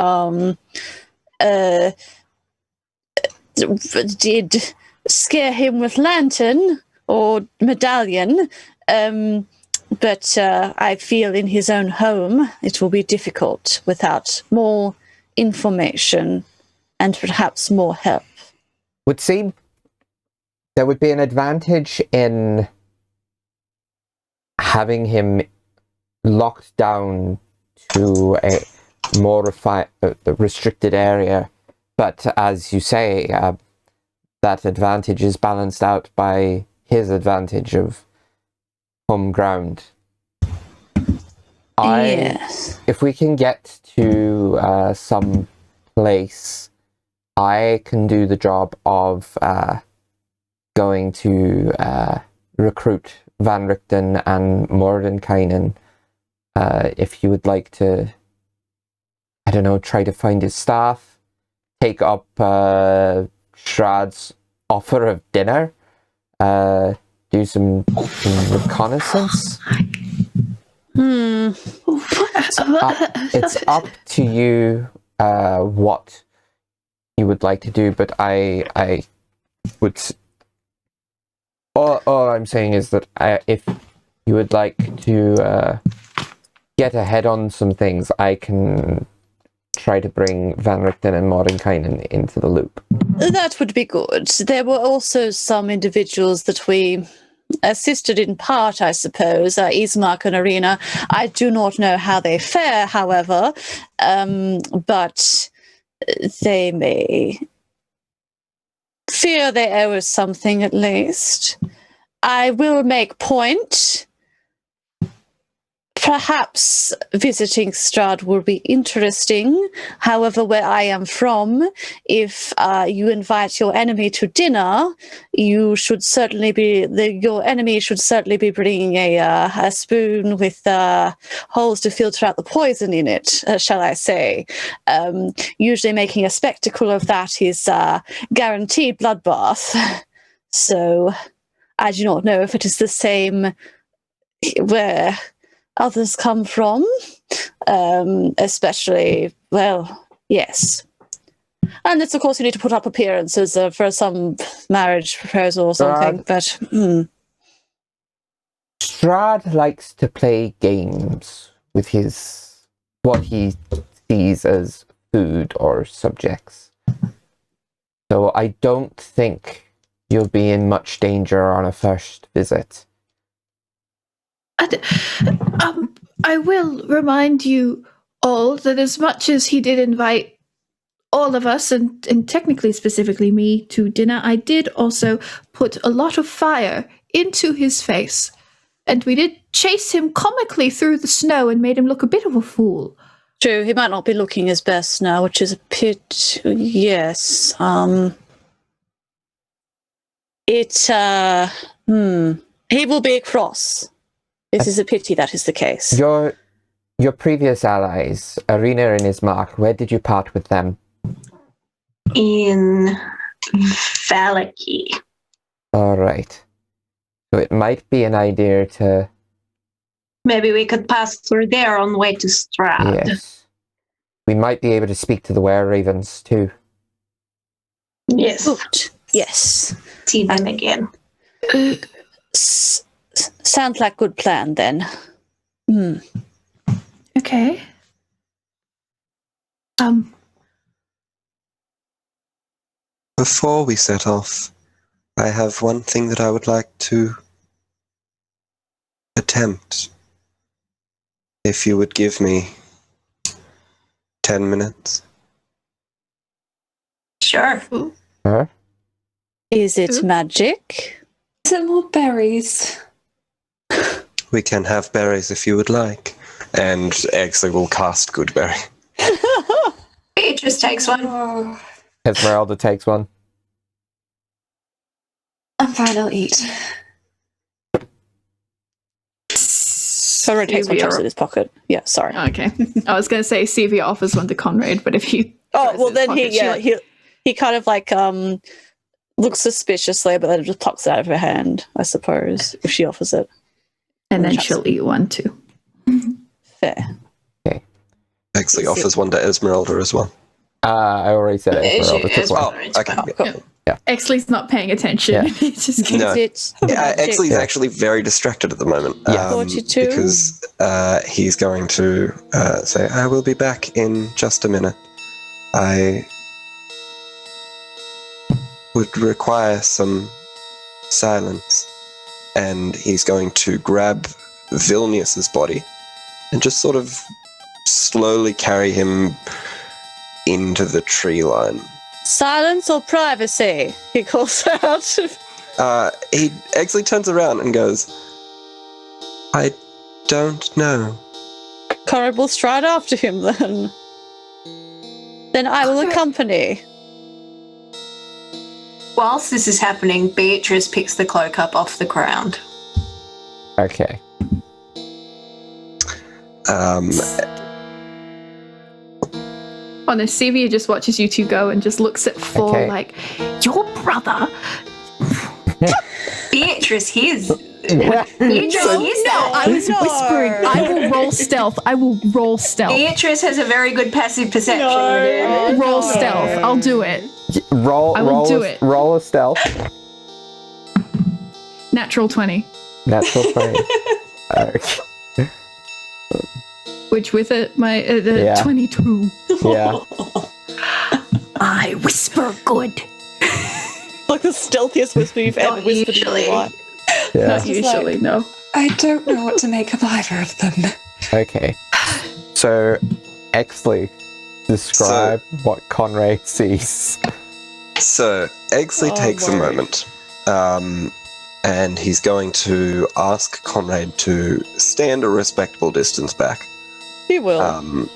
Speaker 8: Did scare him with lantern or medallion, but I feel in his own home it will be difficult without more information and perhaps more help.
Speaker 2: Would seem there would be an advantage in having him locked down to a more restricted area, but as you say, that advantage is balanced out by his advantage of home ground.
Speaker 8: Yes.
Speaker 2: If we can get to some place, I can do the job of going to recruit Van Richten and Mordenkainen. If you would like to, I don't know, try to find his staff, take up Strahd's offer of dinner, do some reconnaissance. It's up to you what you would like to do, but I would. All I'm saying is that if you would like to get ahead on some things, I can try to bring Van Richten and Mordenkainen into the loop.
Speaker 8: That would be good. There were also some individuals that we assisted in part, I suppose, Ismark and Arena. I do not know how they fare, however, but they may fear they owe us something at least. I will make point. Perhaps visiting Strahd will be interesting. However, where I am from, if you invite your enemy to dinner, you should certainly be your enemy should certainly be bringing a spoon with holes to filter out the poison in it, shall I say? Usually, making a spectacle of that is guaranteed bloodbath. So, I do not know if it is the same where others come from, especially, well, yes. And it's, of course, you need to put up appearances for some marriage proposal or something, but...
Speaker 2: Strahd likes to play games with what he sees as food or subjects. So I don't think you'll be in much danger on a first visit.
Speaker 3: I will remind you all that as much as he did invite all of us, and technically specifically me, to dinner, I did also put a lot of fire into his face. And we did chase him comically through the snow and made him look a bit of a fool.
Speaker 8: True, he might not be looking his best now, which is a bit... Yes. He will be cross. It is a pity that is the case.
Speaker 2: Your previous allies, Arena and Ismark, where did you part with them?
Speaker 4: In Valaki.
Speaker 2: All right. So it might be an idea to...
Speaker 4: Maybe we could pass through there on the way to Strahd.
Speaker 2: Yes. We might be able to speak to the were-ravens too.
Speaker 4: Yes.
Speaker 8: Good. Yes.
Speaker 4: See them again.
Speaker 8: Sounds like good plan then.
Speaker 3: Okay.
Speaker 5: Before we set off, I have one thing that I would like to attempt. If you would give me 10 minutes.
Speaker 4: Sure.
Speaker 2: Huh?
Speaker 8: Is it magic?
Speaker 6: Is it more berries?
Speaker 5: We can have berries if you would like. And Exley will cast Goodberry.
Speaker 4: Beatrice takes one.
Speaker 6: Oh,
Speaker 2: Esmeralda takes one.
Speaker 6: I'm fine, I'll eat.
Speaker 8: Conrade takes one, chucks it in his pocket. Yeah, sorry.
Speaker 3: Okay. I was going to say Cevia offers one to Conrade, but if he...
Speaker 8: Oh,
Speaker 3: throws
Speaker 8: well,
Speaker 3: it in his
Speaker 8: then
Speaker 3: pocket,
Speaker 8: he kind of like looks suspiciously, but then just plucks it out of her hand, I suppose, if she offers it.
Speaker 3: and then she'll eat one too.
Speaker 8: Fair.
Speaker 5: Exley offers one to Esmeralda as well.
Speaker 2: I already said Esmeralda took one.
Speaker 5: Oh, okay.
Speaker 3: Yeah. Exley's not paying attention.
Speaker 2: Yeah.
Speaker 3: He just keeps
Speaker 5: No.
Speaker 8: It.
Speaker 5: Exley's actually very distracted at the moment.
Speaker 2: Yeah.
Speaker 8: 42.
Speaker 5: Because he's going to say, I will be back in just a minute. I would require some silence. And he's going to grab Vilnius's body and just sort of slowly carry him into the tree line.
Speaker 8: Silence or privacy? He calls out.
Speaker 5: Exley turns around and goes, I don't know.
Speaker 8: Conrade will stride after him then. Then I will accompany.
Speaker 4: Whilst this is happening, Beatrice picks the cloak up off the ground.
Speaker 2: Okay.
Speaker 3: Oh no, Cevia just watches you two go and just looks at Four
Speaker 2: Okay.
Speaker 3: like, your brother?
Speaker 4: Beatrice hears.
Speaker 3: No,
Speaker 4: Beatrice hears that.
Speaker 3: I was whispering. I will roll stealth.
Speaker 4: Beatrice has a very good passive perception.
Speaker 3: Roll stealth. I'll do it.
Speaker 2: Roll a stealth.
Speaker 3: Natural 20.
Speaker 2: Natural 20. Okay.
Speaker 3: Which with it, my
Speaker 2: Yeah.
Speaker 3: 22.
Speaker 2: Yeah.
Speaker 3: I whisper good.
Speaker 8: Like the stealthiest whisper you've ever
Speaker 4: Not
Speaker 8: whispered
Speaker 4: usually.
Speaker 8: in your life.
Speaker 2: Yeah.
Speaker 3: Not usually, no.
Speaker 6: I don't know what to make of either of them.
Speaker 2: Okay. So, Exley, describe what Conrade sees.
Speaker 5: So, Exley takes a moment, and he's going to ask Conrade to stand a respectable distance back.
Speaker 8: He will.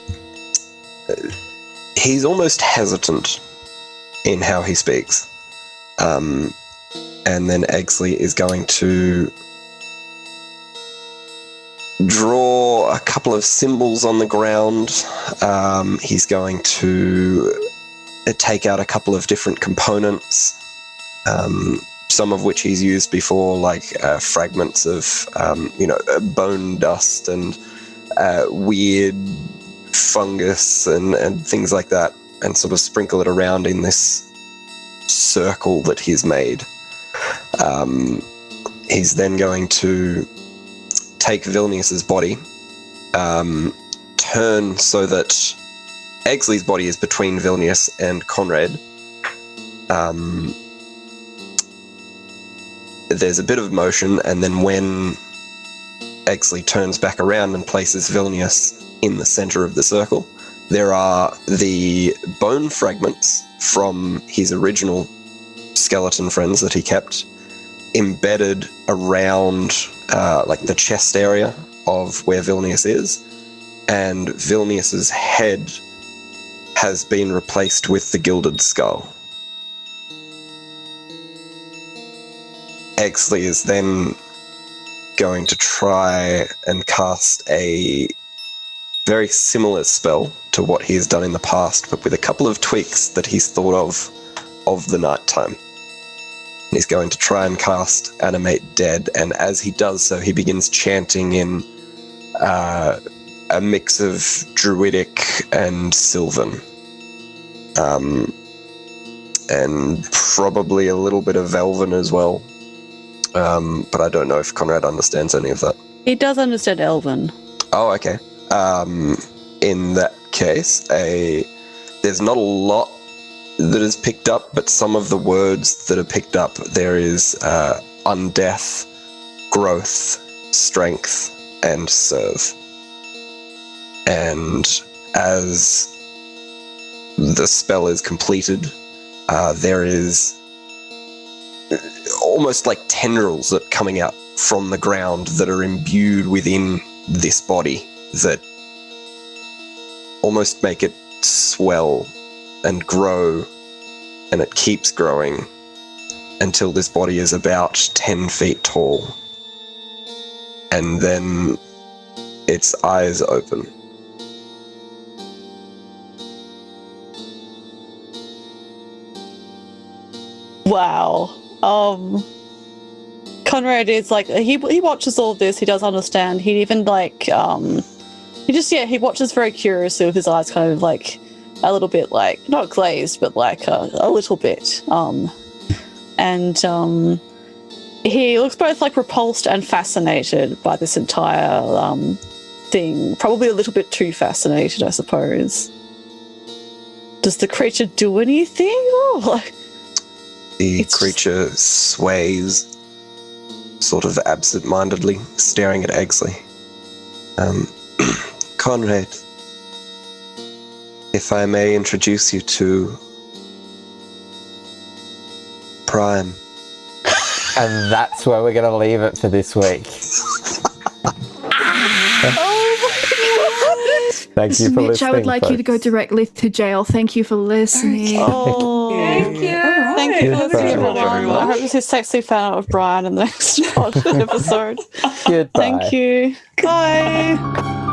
Speaker 5: He's almost hesitant in how he speaks. And then Exley is going to draw a couple of symbols on the ground. He's going to take out a couple of different components, some of which he's used before, like fragments of, bone dust and weird fungus and things like that, and sort of sprinkle it around in this circle that he's made. He's then going to take Vilnius's body, turn so that Exley's body is between Vilnius and Conrade. There's a bit of motion, and then when Exley turns back around and places Vilnius in the center of the circle, there are the bone fragments from his original skeleton friends that he kept embedded around the chest area of where Vilnius is, and Vilnius's head has been replaced with the gilded skull. Exley is then going to try and cast a very similar spell to what he has done in the past, but with a couple of tweaks that he's thought of the night time. He's going to try and cast Animate Dead, and as he does so, he begins chanting in a mix of Druidic and Sylvan. And probably a little bit of Elven as well. But I don't know if Conrad understands any of that.
Speaker 8: He does understand Elven.
Speaker 5: Oh, okay. In that case, there's not a lot that is picked up, but some of the words that are picked up, there is undeath, growth, strength, and serve. And as the spell is completed, there is almost like tendrils that coming out from the ground that are imbued within this body that almost make it swell and grow, and it keeps growing until this body is about 10 feet tall. And then its eyes open.
Speaker 8: Wow. Conrad is like, he watches all of this, he does understand. He even like, he watches very curiously with his eyes kind of like a little bit like, not glazed, but like a little bit. And he looks both like repulsed and fascinated by this entire thing. Probably a little bit too fascinated, I suppose. Does the creature do anything? Oh, like,
Speaker 5: the creature sways, sort of absent-mindedly, staring at Exley. Conrade, if I may introduce you to Prime.
Speaker 2: And that's where we're going to leave it for this week. Thank you for
Speaker 3: Mitch,
Speaker 2: listening.
Speaker 3: I would like you to go directly to jail. Thank you for listening.
Speaker 8: Oh,
Speaker 7: Thank you.
Speaker 8: thank you for listening,
Speaker 2: Goodbye.
Speaker 8: everyone. I hope this is sexy fan of Brian in the next episode.
Speaker 2: Goodbye.
Speaker 8: Thank you. Bye.